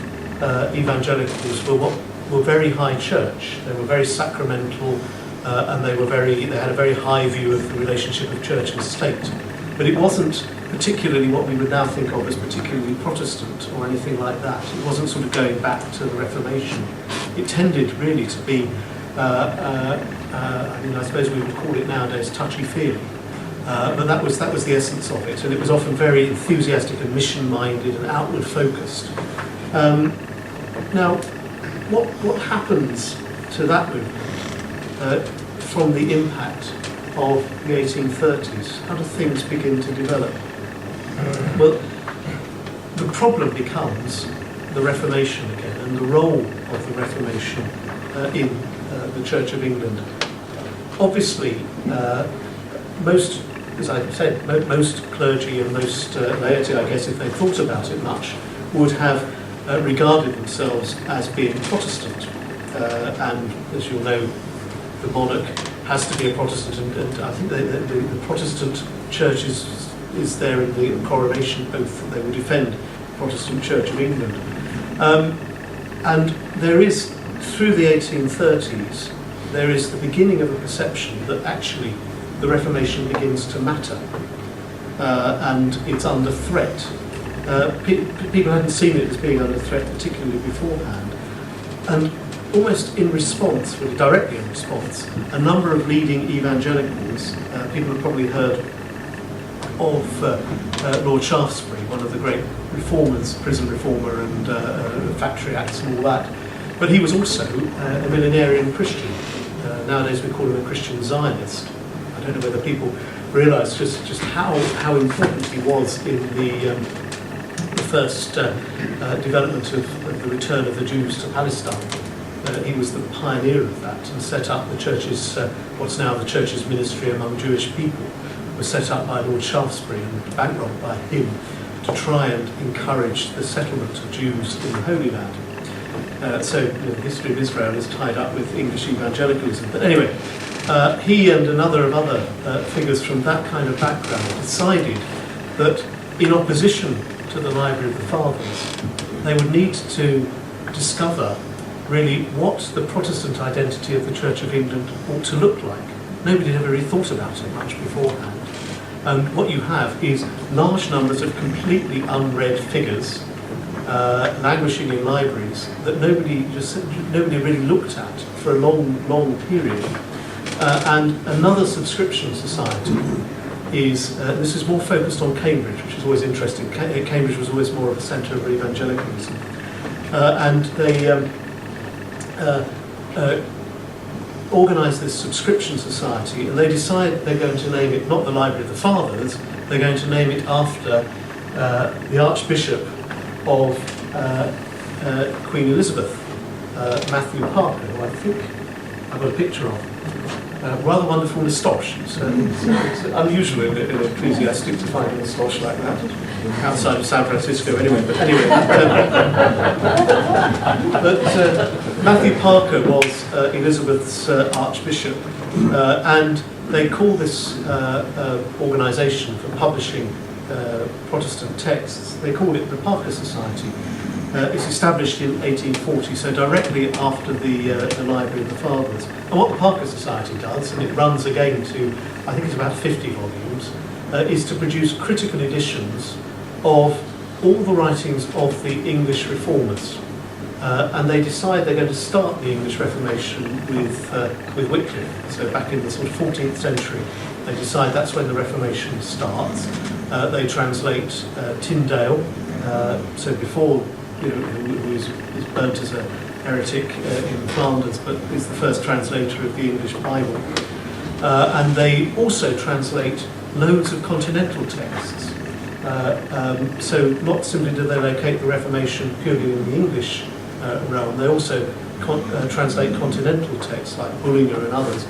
Speaker 2: evangelicals were very high church, they were very sacramental, and they had a very high view of the relationship of church and state. But it wasn't particularly what we would now think of as particularly Protestant or anything like that. It wasn't sort of going back to the Reformation. It tended really to be, I suppose we would call it nowadays touchy-feely, but that was the essence of it, and it was often very enthusiastic and mission-minded and outward-focused. Now, what happens to that movement from the impact of the 1830s? How do things begin to develop? Well, the problem becomes the Reformation again, and the role of the Reformation in the Church of England. Obviously, most, as I said, most clergy and most laity, I guess, if they thought about it much, would have regarded themselves as being Protestant. And as you'll know, the monarch has to be a Protestant, and I think the Protestant Church is there in the coronation oath that they will defend the Protestant Church of England. And there is, through the 1830s, there is the beginning of a perception that actually the Reformation begins to matter, and it's under threat. People hadn't seen it as being under threat, particularly beforehand. And almost in response, really directly in response, a number of leading evangelicals, people have probably heard of Lord Shaftesbury, one of the great reformers, prison reformer and factory acts and all that. But he was also a millenarian Christian. Nowadays we call him a Christian Zionist. I don't know whether people realise just how important he was in the first development of the return of the Jews to Palestine. He was the pioneer of that and set up the church's, what's now the church's ministry among Jewish people, was set up by Lord Shaftesbury and bankrolled by him to try and encourage the settlement of Jews in the Holy Land. So the history of Israel is tied up with English evangelicalism. But anyway, he and another of other figures from that kind of background decided that in opposition to the Library of the Fathers, they would need to discover really what the Protestant identity of the Church of England ought to look like. Nobody had ever really thought about it much beforehand. And what you have is large numbers of completely unread figures languishing in libraries that nobody really looked at for a long period. And another subscription society is, this is more focused on Cambridge, which is always interesting. Cambridge was always more of a centre of evangelicalism. And they organise this subscription society, and they decide they're going to name it not the Library of the Fathers, they're going to name it after the Archbishop of Queen Elizabeth, Matthew Parker, who I think I've got a picture of. Rather wonderful moustache. It's unusual in an ecclesiastic to find a moustache like that outside of San Francisco. But Matthew Parker was Elizabeth's Archbishop, and they call this organisation for publishing Protestant texts, they called it the Parker Society. It's established in 1840, so directly after the Library of the Fathers. And what the Parker Society does, and it runs again to, I think it's about 50 volumes, is to produce critical editions of all the writings of the English reformers. And they decide they're going to start the English Reformation with Wycliffe. So back in the sort of 14th century, they decide that's when the Reformation starts. They translate Tyndale, so before, who is burnt as a heretic in Flanders, but is the first translator of the English Bible. And they also translate loads of continental texts. So not simply do they locate the Reformation purely in the English realm, they also translate continental texts like Bullinger and others.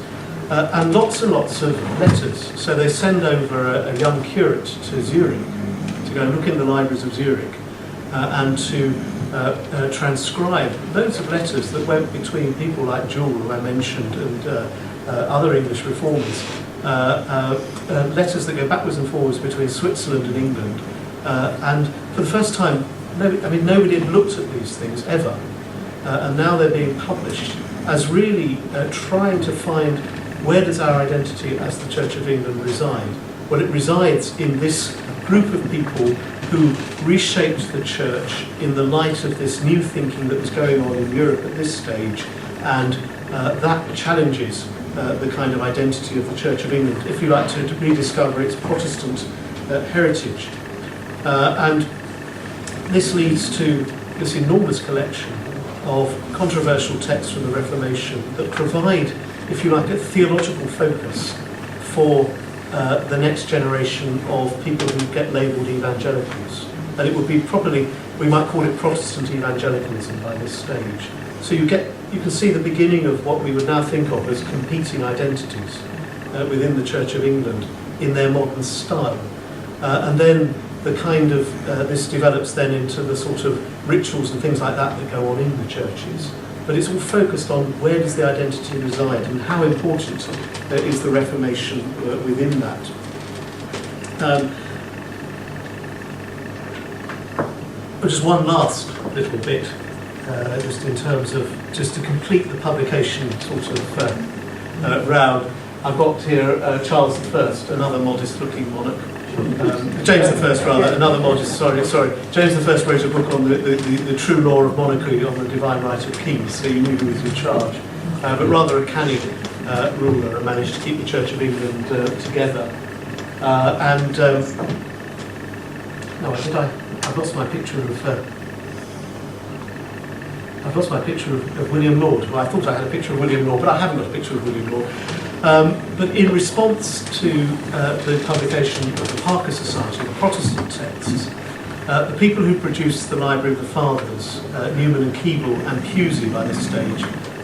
Speaker 2: And lots and lots of letters. So they send over a young curate to Zurich to go and look in the libraries of Zurich and to transcribe loads of letters that went between people like Jewell, who I mentioned, and other English reformers. Letters that go backwards and forwards between Switzerland and England. And for the first time, nobody had looked at these things ever. And now they're being published as really trying to find where does our identity as the Church of England reside? Well, it resides in this group of people who reshaped the Church in the light of this new thinking that was going on in Europe at this stage, and that challenges the kind of identity of the Church of England, if you like, to rediscover its Protestant heritage. And this leads to this enormous collection of controversial texts from the Reformation that provide, if you like, a theological focus for the next generation of people who get labelled evangelicals. And it would be properly, we might call it Protestant evangelicalism by this stage. So you can see the beginning of what we would now think of as competing identities within the Church of England in their modern style. And then the kind of, this develops then into the sort of rituals and things like that that go on in the churches. But it's all focused on where does the identity reside and how important is the Reformation within that. But just one last little bit, just in terms of, just to complete the publication sort of round. I've got here Charles I, another modest-looking monarch. James I, rather, another modest, sorry. James I wrote a book on the true law of monarchy, on the divine right of kings, so you knew who was in charge. But rather a canny ruler, and managed to keep the Church of England together. I've lost my picture of William Laud. Well, I thought I had a picture of William Laud, but I haven't got a picture of William Laud. But in response to the publication of the Parker Society, the Protestant texts, the people who produced the Library of the Fathers, Newman and Keble and Pusey by this stage,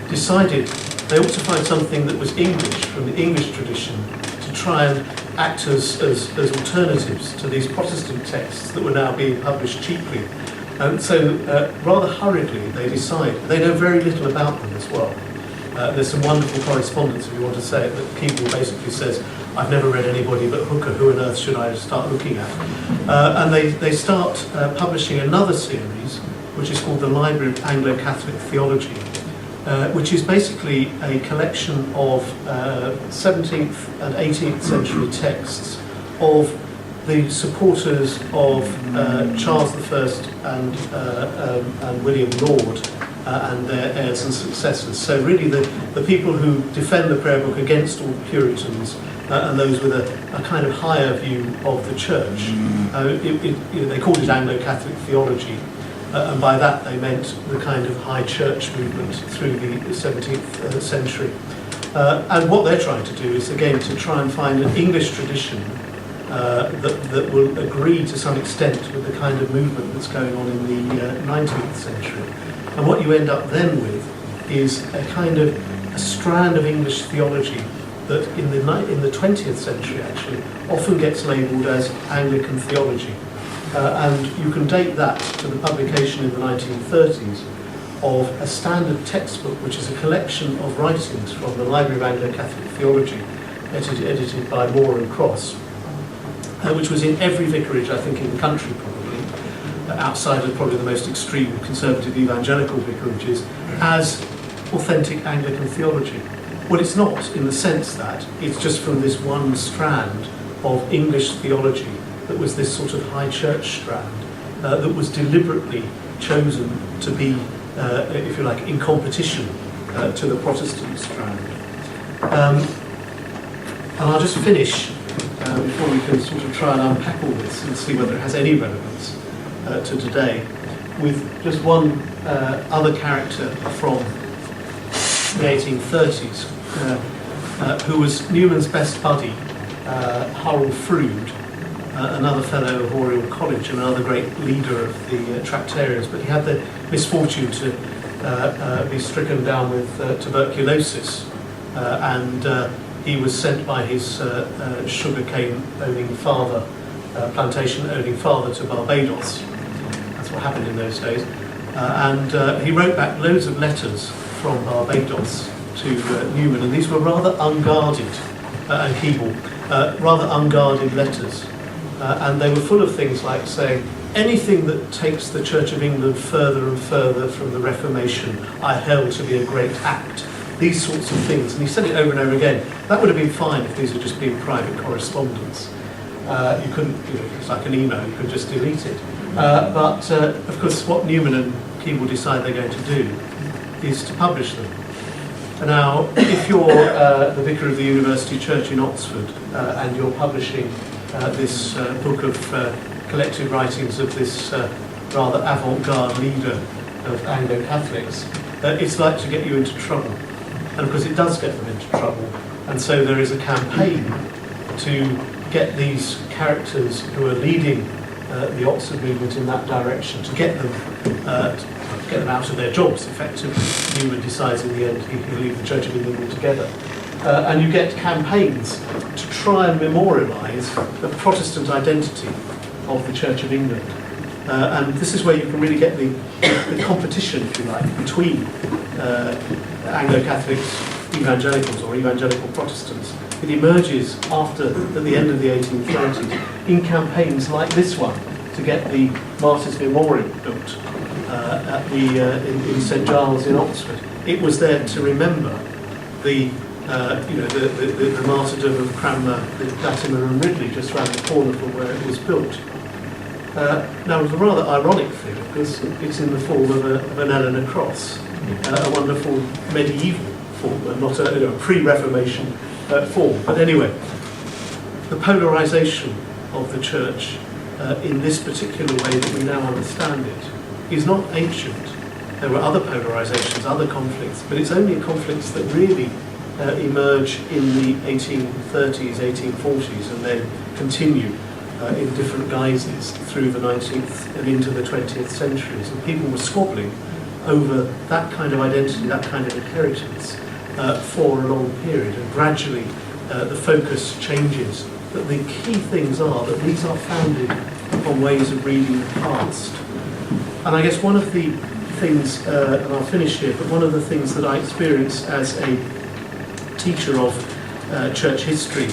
Speaker 2: decided they ought to find something that was English, from the English tradition, to try and act as alternatives to these Protestant texts that were now being published cheaply. And so, rather hurriedly, they decide. They know very little about them as well. There's some wonderful correspondence, if you want to say it, that Keble basically says, I've never read anybody but Hooker, who on earth should I start looking at? And they start publishing another series, which is called the Library of Anglo-Catholic Theology, which is basically a collection of 17th and 18th century texts of the supporters of Charles I and William Laud and their heirs and successors. So really the people who defend the prayer book against all Puritans and those with a kind of higher view of the church. They called it Anglo-Catholic theology. And by that they meant the kind of high church movement through the 17th century. And what they're trying to do is, again, to try and find an English tradition that will agree to some extent with the kind of movement that's going on in the 19th century. And what you end up then with is a kind of a strand of English theology that in the 20th century actually often gets labelled as Anglican theology. And you can date that to the publication in the 1930s of a standard textbook, which is a collection of writings from the Library of Anglo-Catholic Theology, edited by Moore and Cross, which was in every vicarage, I think, in the country probably, outside of probably the most extreme conservative evangelical vicarages, as authentic Anglican theology. Well, it's not, in the sense that it's just from this one strand of English theology that was this sort of high church strand that was deliberately chosen to be, if you like, in competition to the Protestant strand. And I'll just finish, before we can sort of try and unpack all this and see whether it has any relevance to today, with just one other character from the 1830s, who was Newman's best buddy, Harold Froude, another fellow of Oriel College and another great leader of the Tractarians, but he had the misfortune to be stricken down with tuberculosis, and he was sent by his sugarcane-owning father, plantation-owning father, to Barbados. That's what happened in those days. And he wrote back loads of letters from Barbados to Newman, and these were rather unguarded, and Keble, rather unguarded letters. And they were full of things like saying, anything that takes the Church of England further and further from the Reformation, I held to be a great act. These sorts of things. And he said it over and over again. That would have been fine if these had just been private correspondence. You couldn't, it's like an email, you could just delete it. But of course, what Newman and Keble decide they're going to do is to publish them. Now, if you're the vicar of the University Church in Oxford and you're publishing this book of collected writings of this rather avant-garde leader of Anglo-Catholics, it's like to get you into trouble. And of course it does get them into trouble. And so there is a campaign to get these characters who are leading the Oxford movement in that direction, to get them out of their jobs, effectively. Newman decides in the end he'll leave the Church of England altogether. And you get campaigns to try and memorialise the Protestant identity of the Church of England. And this is where you can really get the competition, if you like, between Anglo-Catholics, evangelicals, or evangelical Protestants. It emerges at the end of the 1830s in campaigns like this one, to get the Martyrs' Memorial built in St Giles in Oxford. It was there to remember the martyrdom of Cranmer, Latimer and Ridley just round the corner from where it was built. Now, it was a rather ironic thing because it's in the form of an Eleanor cross, a wonderful medieval form, and not a pre-Reformation form. But anyway, the polarisation of the church in this particular way that we now understand it is not ancient. There were other polarisations, other conflicts, but it's only conflicts that really emerge in the 1830s, 1840s, and then continue in different guises through the 19th and into the 20th centuries. And people were squabbling over that kind of identity, that kind of inheritance for a long period. And gradually the focus changes. But the key things are that these are founded upon ways of reading the past. And I guess one of the things, and I'll finish here, but one of the things that I experienced as a teacher of church history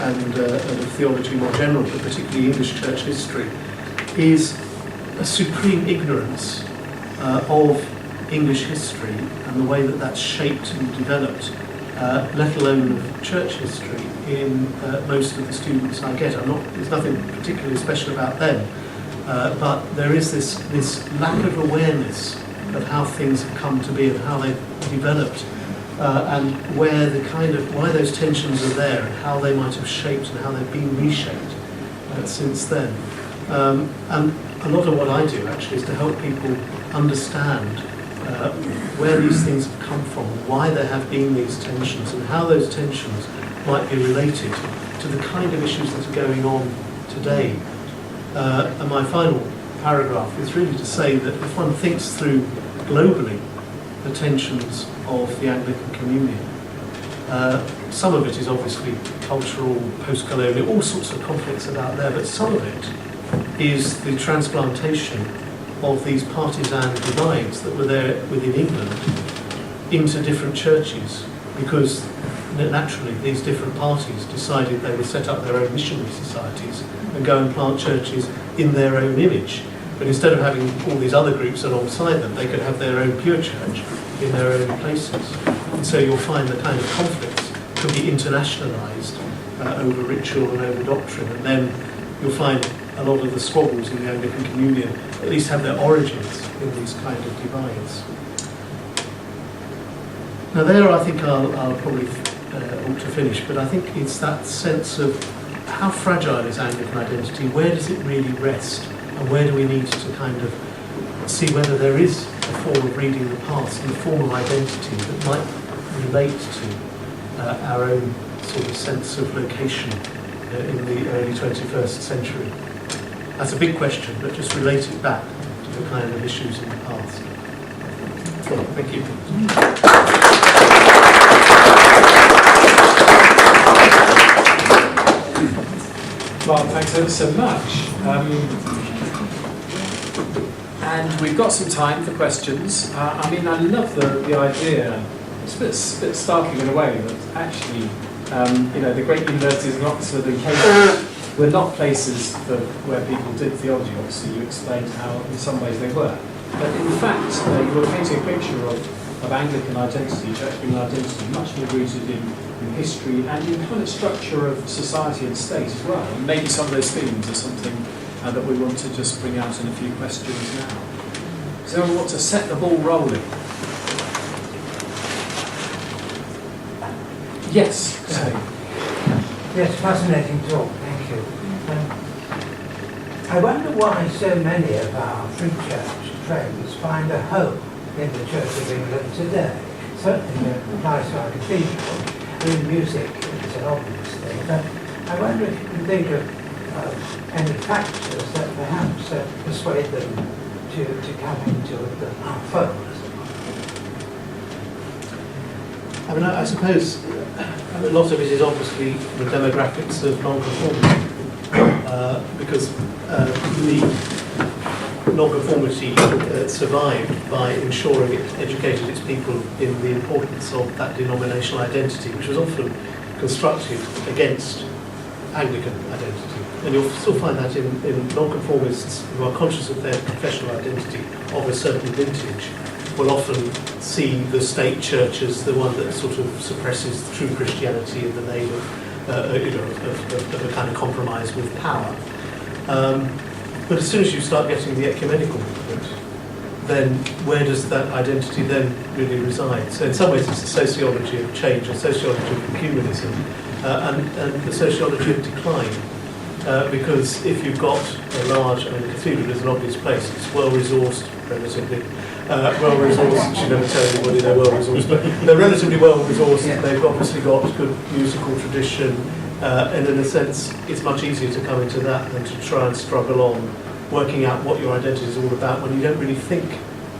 Speaker 2: and of theology more general, but particularly English church history, is a supreme ignorance of English history and the way that that's shaped and developed, let alone of church history, in most of the students I get. There's nothing particularly special about them, but there is this lack of awareness of how things have come to be and how they've developed, and why those tensions are there and how they might have shaped and how they've been reshaped since then. And a lot of what I do actually is to help people understand where these things have come from, why there have been these tensions, and how those tensions might be related to the kind of issues that are going on today. And my final paragraph is really to say that if one thinks through globally the tensions of the Anglican Communion, some of it is obviously cultural, post-colonial, all sorts of conflicts about there, but some of it is the transplantation of these partisan divides that were there within England into different churches, because naturally these different parties decided they would set up their own missionary societies and go and plant churches in their own image. But instead of having all these other groups alongside them, they could have their own pure church in their own places. And so you'll find the kind of conflicts can be internationalised over ritual and over doctrine, and then you'll find a lot of the squabbles in the Anglican Communion at least have their origins in these kind of divides. Now there I think I'll probably ought to finish, but I think it's that sense of how fragile is Anglican identity, where does it really rest, and where do we need to kind of see whether there is a form of reading the past and a form of identity that might relate to our own sort of sense of location in the early 21st century. That's a big question, but just relate it back to the kind of issues in the past. Well, thank you.
Speaker 1: Well, thanks ever so much. And we've got some time for questions. I mean, I love the idea. It's a bit startling in a way that actually, the great universities in Oxford and Cambridge were not places where people did theology. Obviously, you explained how, in some ways, they were. But in fact, you were painting a picture of Anglican identity, church-being identity, much more rooted in history and in kind of structure of society and state as well. And maybe some of those themes are something that we want to just bring out in a few questions now. So we want to set the ball rolling. Yes, sorry.
Speaker 4: Yes, fascinating talk, thank you. I wonder why so many of our free church friends find a home in the Church of England today. Certainly it applies to our cathedral. In music, it's an obvious thing, but I wonder if you can think of any factors that perhaps persuade them to come into our fold.
Speaker 2: I mean, I suppose a lot of it is obviously the demographics of non-conformity, because the non-conformity survived by ensuring it educated its people in the importance of that denominational identity, which was often constructed against Anglican identity. And you'll still find that in nonconformists who are conscious of their confessional identity of a certain vintage will often see the state church as the one that sort of suppresses true Christianity in the name of a kind of compromise with power. But as soon as you start getting the ecumenical movement, then where does that identity then really reside? So in some ways it's a sociology of change, a sociology of ecumenism, and the sociology of decline. Because if you've got a large, the cathedral is an obvious place, it's well-resourced, relatively. Well-resourced, you never tell anybody they're well-resourced, but they're relatively well-resourced. Yeah. They've obviously got good musical tradition, and in a sense, it's much easier to come into that than to try and struggle on working out what your identity is all about when you don't really think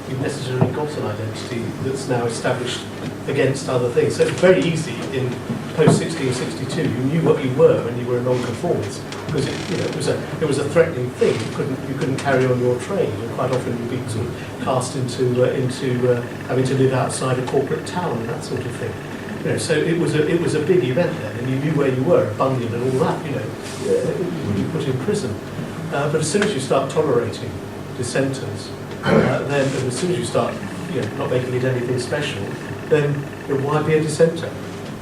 Speaker 2: you've necessarily got an identity that's now established against other things. So it's very easy in post-1662. You knew what you were when you were a nonconformist, because it was a threatening thing. You couldn't carry on your trade, and quite often you'd be sort of cast into having to live outside a corporate town and that sort of thing. So it was a big event then, and you knew where you were, Bunyan and all that. When you put in prison. But as soon as you start tolerating dissenters, then as soon as you start not making it anything special, then why be a dissenter?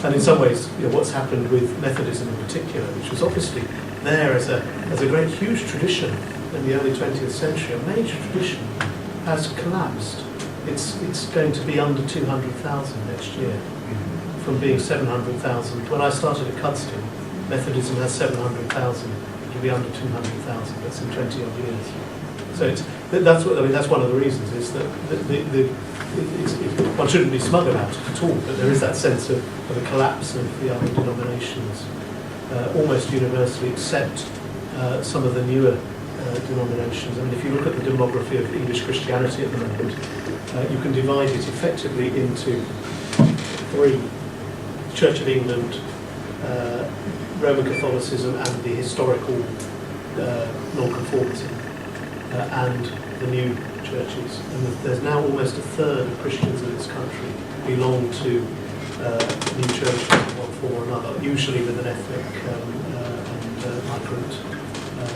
Speaker 2: And in some ways, what's happened with Methodism in particular, which was obviously there as a great huge tradition in the early 20th century, a major tradition, has collapsed. It's going to be under 200,000 next year, from being 700,000. When I started at Cuddesdon, Methodism has 700,000. It'll be under 200,000. That's in 20 odd years. So that's one of the reasons is that one shouldn't be smug about it at all. But there is that sense of a collapse of the other denominations, almost universally, except some of the newer denominations. I mean, if you look at the demography of English Christianity at the moment, you can divide it effectively into three: Church of England, Roman Catholicism, and the historical nonconformism, and the new churches. And there's now almost a third of Christians in this country belong to new churches in one form or another, usually with an ethnic and migrant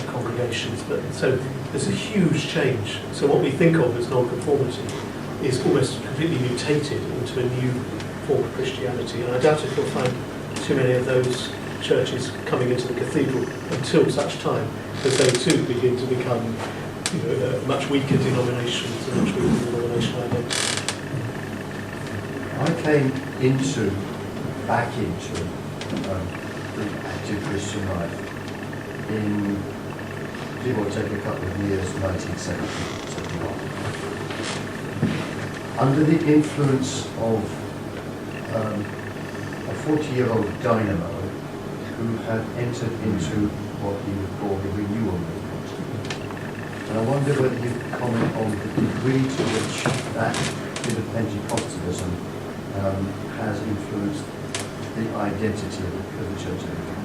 Speaker 2: congregations. But so there's a huge change. So what we think of as nonconformity is almost completely mutated into a new form of Christianity. And I doubt if you'll find too many of those churches coming into the cathedral until such time as they too begin to become much weaker denominations and much weaker denominational identity.
Speaker 5: I came back into active Christian life in, give or take a couple of years, 1971. Under the influence of a 40-year-old dynamo who had entered into what you would call the renewal movement. And I wonder whether you could comment on the degree to which that bit of Pentecostalism has influenced the identity of the Church of England.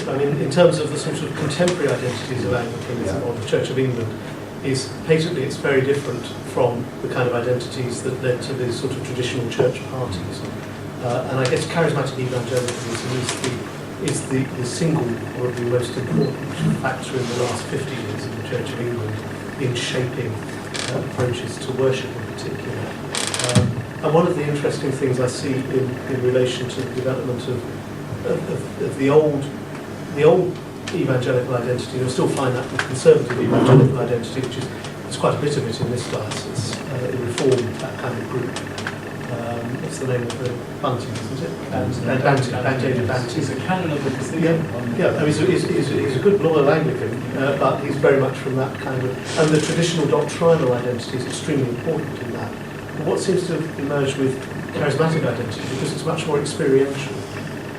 Speaker 2: I mean, in terms of the sort of contemporary identities of Anglicanism or the Church of England, is patently it's very different from the kind of identities that led to the sort of traditional church parties. And I guess charismatic evangelicalism is the single, probably most important factor in the last 50 years in the Church of England in shaping approaches to worship in particular. And one of the interesting things I see in relation to the development of the old evangelical identity, you'll still find that with conservative evangelical identity, which is there's quite a bit of it in this diocese, the Reformed, that kind of group. What's the name of the Bunting, isn't it? David Banting.
Speaker 1: He's a canon of the cathedral.
Speaker 2: Yeah. I mean, he's a good loyal Anglican, but he's very much from that kind of... And the traditional doctrinal identity is extremely important in that. But what seems to have emerged with charismatic identity, because it's much more experiential.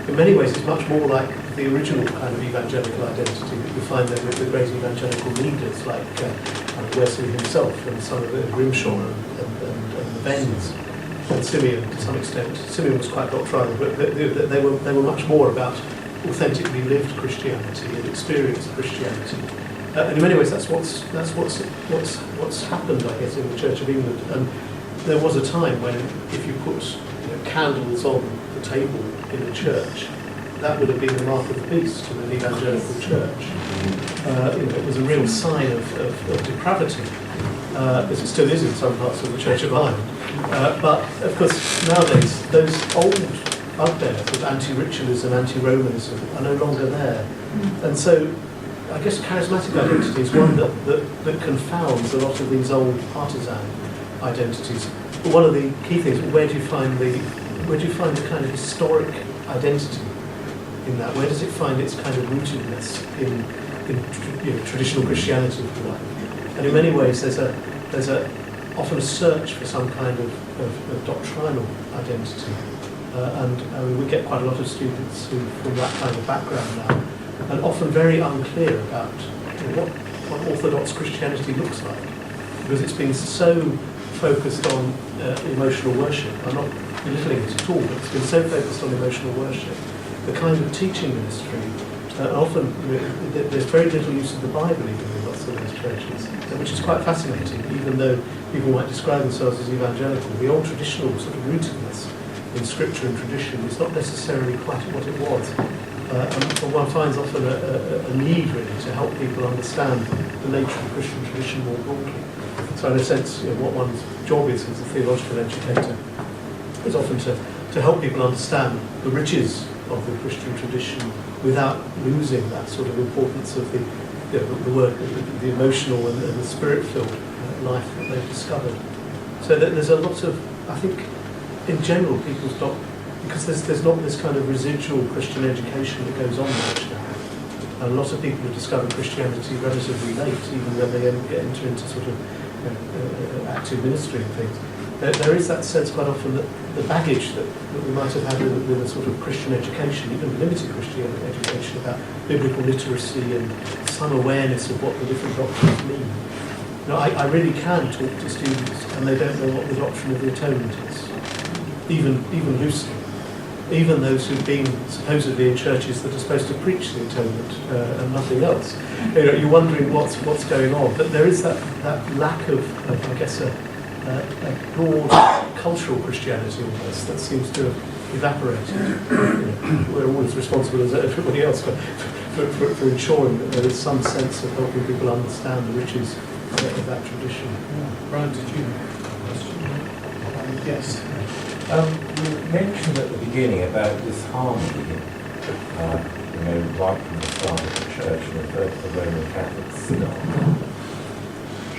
Speaker 2: In many ways, it's much more like the original kind of evangelical identity that you find there with the great evangelical leaders like Wesley himself and some of the Grimshaw and the Bends. And Simeon, to some extent. Simeon was quite doctrinal, but they were much more about authentically lived Christianity and experienced Christianity. And in many ways, that's what's happened, I guess, in the Church of England. And there was a time when, if you put candles on the table in a church, that would have been the mark of the beast in an evangelical church. It was a real sign of depravity, as it still is in some parts of the Church of Ireland. But of course, nowadays, those old bugbears of anti-ritualism, anti-Romanism are no longer there. And so, I guess charismatic identity is one that confounds a lot of these old partisan identities. But one of the key things, where do you find the kind of historic identity in that? Where does it find its kind of rootedness in traditional Christianity, if you like? And in many ways, there's often a search for some kind of doctrinal identity. We get quite a lot of students who from that kind of background now, and often very unclear about what Orthodox Christianity looks like, because it's been so focused on emotional worship. I'm not belittling it at all, but it's been so focused on emotional worship. The kind of teaching ministry, often there's very little use of the Bible even in lots of those churches, which is quite fascinating, even though people might describe themselves as evangelical. The old traditional sort of rootedness in scripture and tradition is not necessarily quite what it was. And one finds often a need really to help people understand the nature of Christian tradition more broadly. So in a sense, what one's job is as a theological educator is often to help people understand the riches of the Christian tradition without losing that sort of importance of the work, the emotional and the spirit-filled life that they've discovered. So that there's a lot of, I think, in general, people's not, because there's not this kind of residual Christian education that goes on much now. And a lot of people have discovered Christianity relatively late, even when they enter into sort of active ministry and things. There is that sense quite often that the baggage that we might have had with a sort of Christian education, even limited Christian education, about biblical literacy and some awareness of what the different doctrines mean. I really can talk to students and they don't know what the doctrine of the atonement is, even loosely. Even those who've been supposedly in churches that are supposed to preach the atonement and nothing else. You're wondering what's going on. But there is that lack of I guess, a broad cultural Christianity almost that seems to have evaporated. We're always responsible as everybody else for ensuring that there is some sense of helping people understand the riches of that tradition.
Speaker 1: Brian, did you have a question? Yes.
Speaker 6: You mentioned at the beginning about this harmony, right from the start of the Church and referred to the Roman Catholic Synod.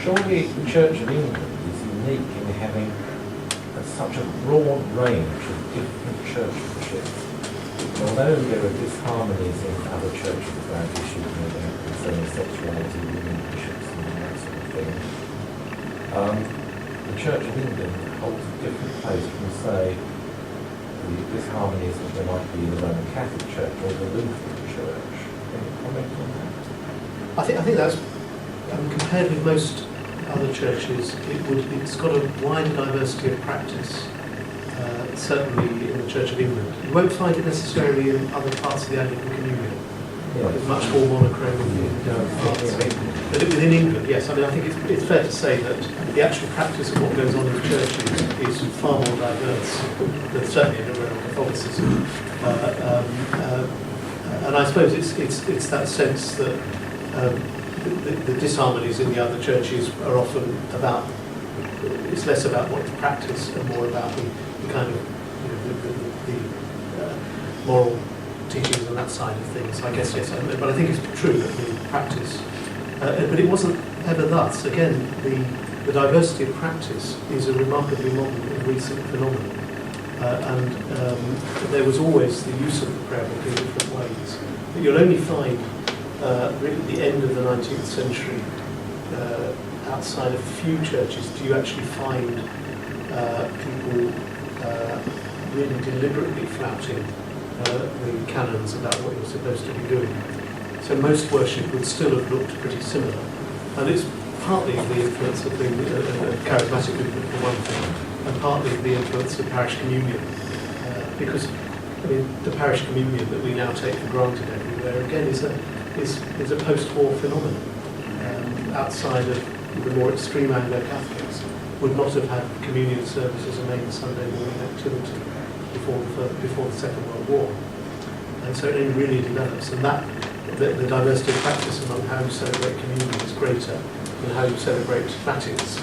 Speaker 6: Surely the Church of England is unique in having such a broad range of different churchmanships. Although there are disharmonies in other churches about issues concerning sexuality, women, bishops, and that sort of thing, the Church of England holds a different place from, say, the disharmonies that there might be in the Roman Catholic Church or the Lutheran Church. Can you comment on that?
Speaker 2: I think that's, compared with most other churches, it's got a wide diversity of practice, certainly in the Church of England. You won't find it necessarily in other parts of the Anglican Communion. It's much more monochrome but within England, yes. I think it's fair to say that the actual practice of what goes on in the churches is far more diverse than certainly in Roman Catholicism. And I suppose it's that sense that the disharmonies in the other churches are often about, it's less about what to practice and more about the kind of the moral teachings on that side of things. I guess, yes, but I think it's true that the practice, but it wasn't ever thus. Again, the diversity of practice is a remarkably modern and recent phenomenon. And there was always the use of the prayer book in different ways. But you'll only find, really at the end of the 19th century, outside of a few churches, do you actually find people really deliberately flouting the canons about what you're supposed to be doing. So most worship would still have looked pretty similar. And it's partly the influence of the charismatic movement for one thing, and partly the influence of parish communion. Because the parish communion that we now take for granted everywhere, again, is a post-war phenomenon. Outside of the more extreme Anglo-Catholics would not have had communion service as a main Sunday morning activity before the Second World War. and so it only really develops. And that the diversity of practice among how you celebrate communion is greater than how you celebrate Matins.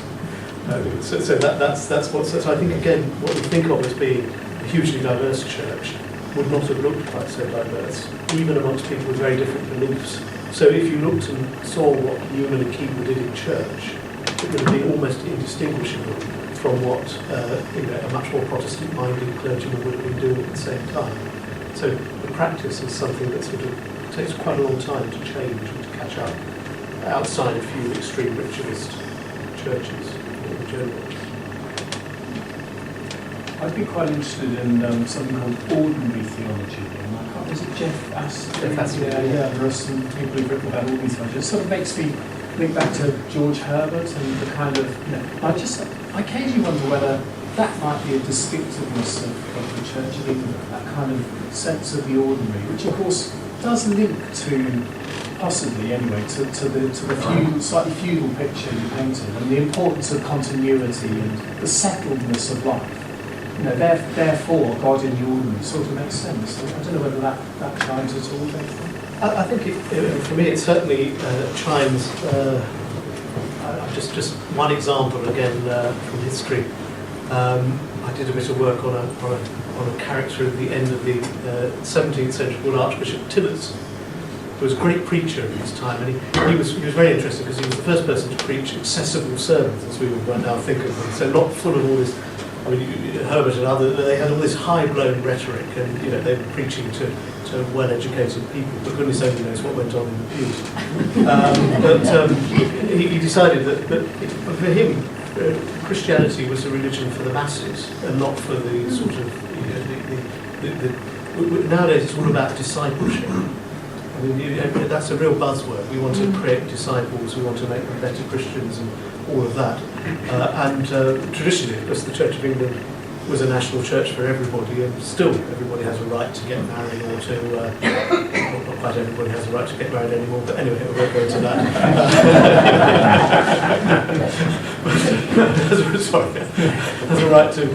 Speaker 2: So that's what. So I think again, what we think of as being a hugely diverse church would not have looked quite so diverse, even amongst people with very different beliefs. So if you looked and saw what Newman and Keble did in church, it would have been almost indistinguishable from what a much more Protestant-minded clergyman would have been doing at the same time. So the practice is something that sort of takes quite a long time to change and to catch up, outside a few extreme ritualist churches in general.
Speaker 1: I'd be quite interested in something called ordinary theology. Is it Jeff Astley? Yeah, there are some people who've written about ordinary theology. It sort of makes me think back to George Herbert and the kind of, I occasionally wonder whether that might be a distinctiveness of the Church of England, that kind of sense of the ordinary, which of course does link to, possibly anyway, to the feudal, slightly feudal picture you painted, and the importance of continuity and the settledness of life. Therefore, God in the ordinary sort of makes sense. I don't know whether that chimes at all.
Speaker 2: I think for me it certainly chimes. Just one example again from history. I did a bit of work on a character at the end of the 17th century called Archbishop Tillers, who was a great preacher in his time, and he was very interesting because he was the first person to preach accessible sermons, as we would right now think of them. So not full of all this. I mean, Herbert and others, they had all this high-blown rhetoric, and they were preaching to well-educated people, but goodness only knows what went on in the pews. He decided that for him, Christianity was a religion for the masses, and not for the sort of, nowadays it's all about discipleship. I mean, that's a real buzzword. We want to create disciples, we want to make them better Christians, and all of that. Traditionally, of course, the Church of England was a national church for everybody, and still everybody has a right to get married or to... not quite everybody has a right to get married anymore, but anyway, we won't go into that. Has a right to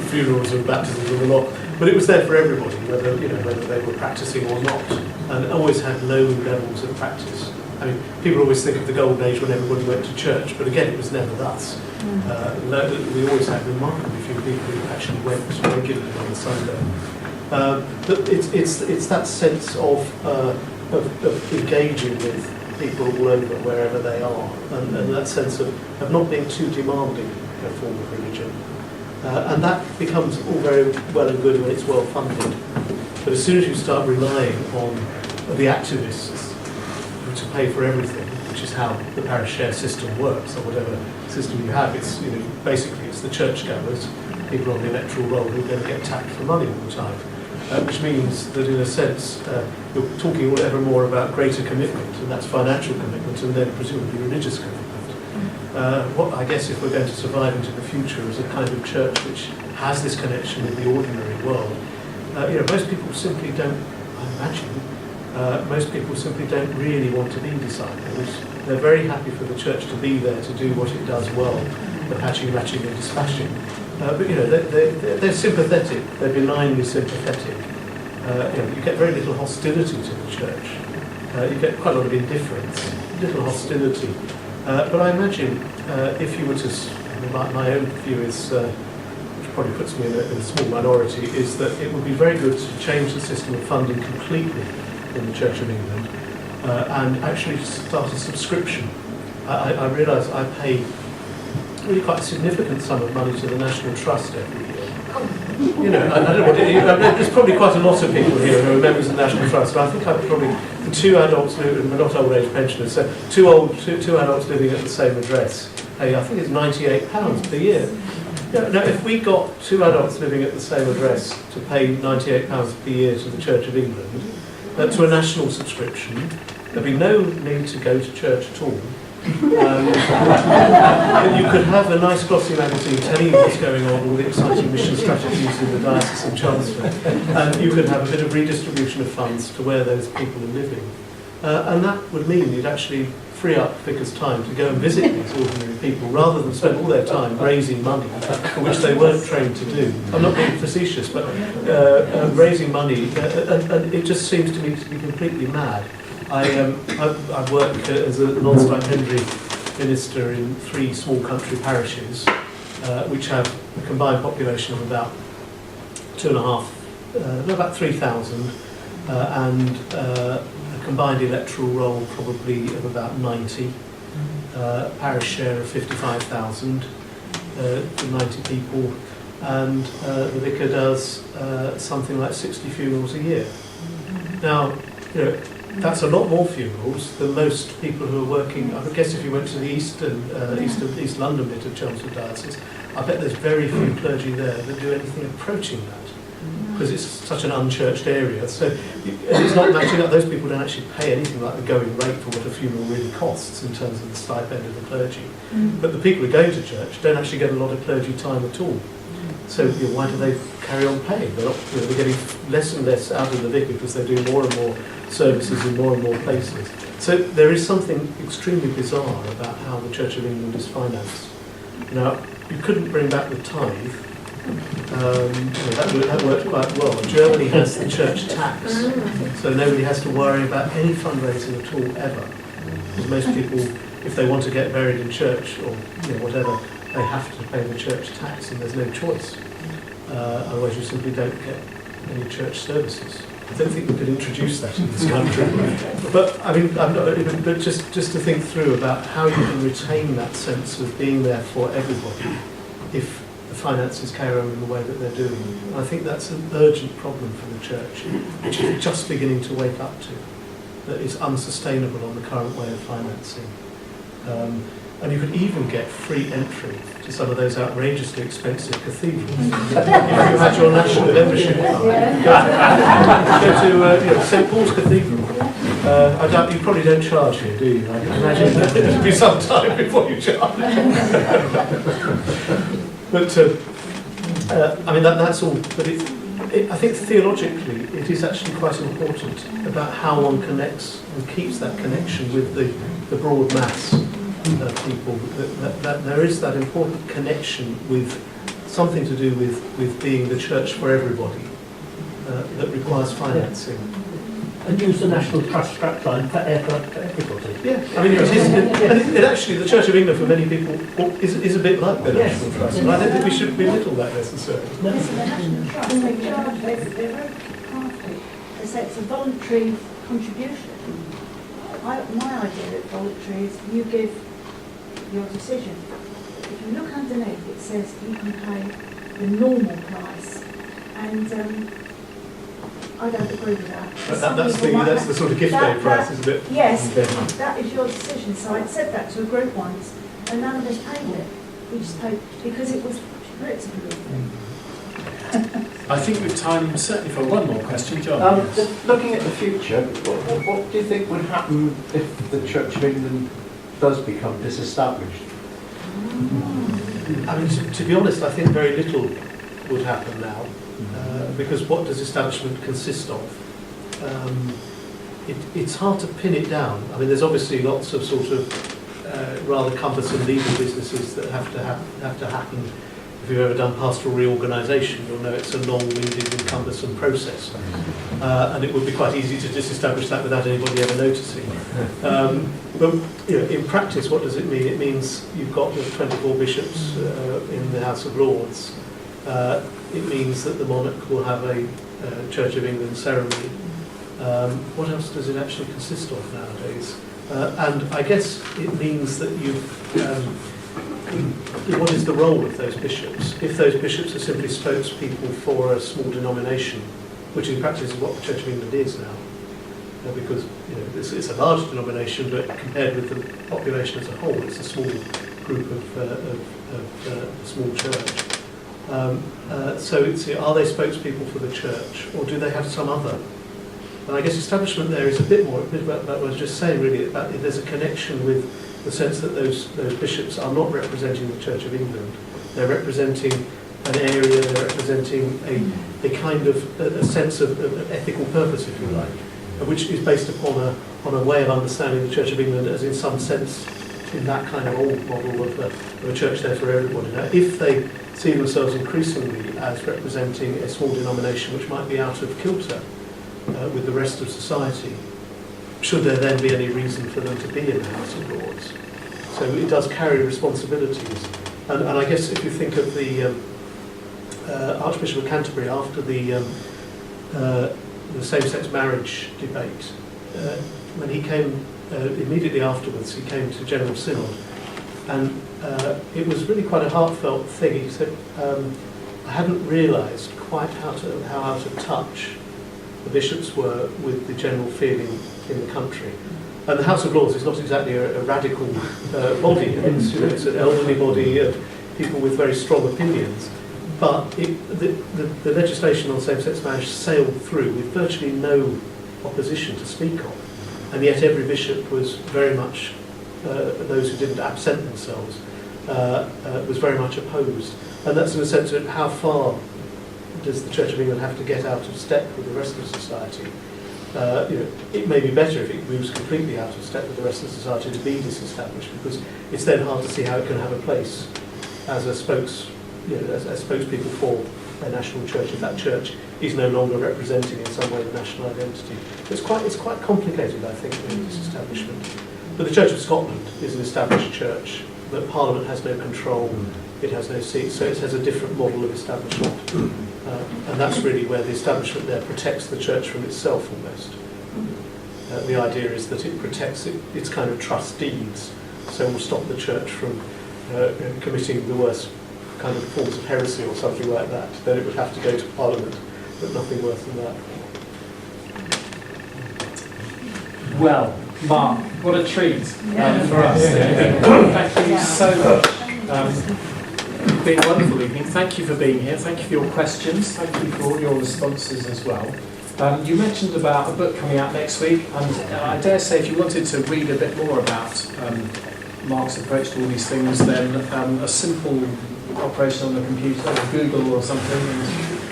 Speaker 2: funerals and baptisms and the lot. But it was there for everybody, whether they were practicing or not, and always had low levels of practice. I mean, people always think of the golden age when everybody went to church, but again, it was never thus. We always had remarkably few people who actually went regularly on a Sunday. But it's that sense of engaging with people all over, wherever they are, and that sense of not being too demanding a form of religion. And that becomes all very well and good when it's well funded. But as soon as you start relying on the activists to pay for everything, which is how the parish share system works, or whatever system you have, it's basically it's the churchgoers, people on the electoral roll who are going to get tapped for money all the time, which means that in a sense you're talking ever more about greater commitment, and that's financial commitment, and then presumably religious commitment. What I guess if we're going to survive into the future as a kind of church which has this connection with the ordinary world, most people simply don't. I imagine. Most people simply don't really want to be disciples. They're very happy for the church to be there to do what it does well, the patching, matching and dispatching. But they're sympathetic, they're benignly sympathetic. You get very little hostility to the church. You get quite a lot of indifference, little hostility. But I imagine if you were to, my own view is, which probably puts me in a small minority, is that it would be very good to change the system of funding completely in the Church of England and actually start a subscription. I realise I pay really quite a significant sum of money to the National Trust every year. I don't know what there's probably quite a lot of people here who are members of the National Trust, but I think I'm probably the two adults living, not old age pensioners, so two adults living at the same address. I think it's £98 per year. Now, if we got two adults living at the same address to pay £98 per year to the Church of England, to a national subscription, there'd be no need to go to church at all. You could have a nice glossy magazine telling you what's going on, all the exciting mission strategies in the diocese of Chelmsford, and you could have a bit of redistribution of funds to where those people are living. And that would mean you'd actually free up vicars' time to go and visit these ordinary people rather than spend all their time raising money, for which they weren't trained to do. I'm not being facetious, but raising money, and it just seems to me to be completely mad. I work as a non-stipendiary minister in 3 small country parishes, which have a combined population of about 3,000, and a combined electoral roll probably of about 90, parish share of 55,000 to 90 people, and the vicar does something like 60 funerals a year. Now, that's a lot more funerals than most people who are working. I guess if you went to the East London bit of Chelmsford Diocese, I bet there's very few clergy there that do anything approaching that, because it's such an unchurched area. So it's not matching up. Those people don't actually pay anything like the going rate for what a funeral really costs in terms of the stipend of the clergy. But the people who go to church don't actually get a lot of clergy time at all. So why do they carry on paying? They're getting less and less out of the vicar because they're doing more and more services in more and more places. So there is something extremely bizarre about how the Church of England is financed. Now, you couldn't bring back the tithe. That worked quite well. Germany has the church tax, so nobody has to worry about any fundraising at all ever. Because most people, if they want to get buried in church or whatever, they have to pay the church tax, and there's no choice. Otherwise, you simply don't get any church services. I don't think we could introduce that in this country. But I mean, but just to think through about how you can retain that sense of being there for everybody if the finances carry on in the way that they're doing. I think that's an urgent problem for the church, which is just beginning to wake up to, that is unsustainable on the current way of financing. And you could even get free entry to some of those outrageously expensive cathedrals. If you had your national membership card, go to St Paul's Cathedral. I doubt you probably don't charge here, do you? I can imagine that it'll be some time before you charge. But I mean that's all. But I think theologically it is actually quite important about how one connects and keeps that connection with the broad mass of people. That there is that important connection with something to do with being the church for everybody that requires financing.
Speaker 3: And use the National Trust strapline for everybody.
Speaker 2: Yeah, I mean, it actually, the Church of England for many people is a bit like the National Trust, and I don't think we should belittle that necessarily.
Speaker 7: No. It's the National Trust, they charge, they're very crafty. They say it's a voluntary contribution. My idea of voluntary is you give your decision. If you look underneath, it says you can pay the normal price, and I don't agree with that.
Speaker 2: But that's the sort of gift aid price, isn't it?
Speaker 7: Yes, that is your decision. So I said that to a group once, and none of us paid it. We just paid because it was principally.
Speaker 1: I think we've time certainly for one more question, John. Yes.
Speaker 6: Just looking at the future, what do you think would happen if the Church of England does become disestablished?
Speaker 2: I mean, to be honest, I think very little would happen now, because what does establishment consist of? It's hard to pin it down. I mean, there's obviously lots of sort of rather cumbersome legal businesses that have to happen. If you've ever done pastoral reorganisation, you'll know it's a long-winded and cumbersome process, and it would be quite easy to disestablish that without anybody ever noticing. But in practice, what does it mean? It means you've got the 24 bishops in the House of Lords. It means that the monarch will have a Church of England ceremony. What else does it actually consist of nowadays? And I guess it means that what is the role of those bishops? If those bishops are simply spokespeople for a small denomination, which in practice is what the Church of England is now, because it's a large denomination, but compared with the population as a whole, it's a small group of small church. So are they spokespeople for the church, or do they have some other? And I guess establishment there is a bit about what I was just saying, really, about there's a connection with the sense that those bishops are not representing the Church of England. They're representing an area, they're representing a kind of a sense of ethical purpose, if you like. which is based upon a way of understanding the Church of England as, in some sense, in that kind of old model of a church there for everybody. Now, if they see themselves increasingly as representing a small denomination which might be out of kilter with the rest of society, should there then be any reason for them to be in the House of Lords? So it does carry responsibilities. And I guess if you think of the Archbishop of Canterbury after the same-sex marriage debate, when he came immediately afterwards, he came to General Synod, and it was really quite a heartfelt thing. He said, I hadn't realised quite how out of touch the bishops were with the general feeling in the country. And the House of Lords is not exactly a radical body. It's an elderly body of people with very strong opinions. But the legislation on same-sex marriage sailed through with virtually no opposition to speak of. And yet every bishop was very much, those who didn't absent themselves, was very much opposed. And that's in a sense of how far does the Church of England have to get out of step with the rest of society. It may be better if it moves completely out of step with the rest of society to be disestablished, because it's then hard to see how it can have a place as a as spokespeople for a national church if that church is no longer representing in some way the national identity. It's quite complicated, I think, the disestablishment. But the Church of Scotland is an established church, but Parliament has no control, it has no seats, so it has a different model of establishment. And that's really where the establishment there protects the church from itself almost. The idea is that it protects its kind of trustees, so it will stop the church from committing the worst kind of forms of heresy or something like that. Then it would have to go to Parliament, but nothing worse than that.
Speaker 1: Well, Mark, what a treat for us. Thank you so much. It's been a wonderful evening. Thank you for being here. Thank you for your questions. Thank you for all your responses as well. You mentioned about a book coming out next week, and I dare say if you wanted to read a bit more about Mark's approach to all these things, then a simple operation on the computer, or Google or something,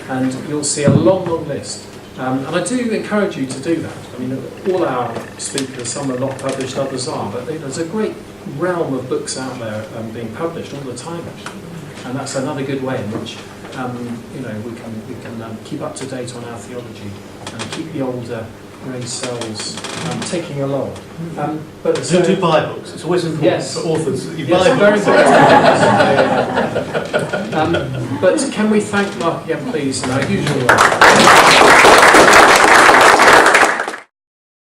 Speaker 1: and you'll see a long, long list. And I do encourage you to do that. I mean, all our speakers, some are not published, others are, but there's a great realm of books out there being published all the time, actually. And that's another good way in which we can keep up to date on our theology and keep the older grey cells ticking along. But
Speaker 2: do buy books. It's always important for authors that you buy books.
Speaker 1: Very important. But can we thank Mark again, please, in our usual way?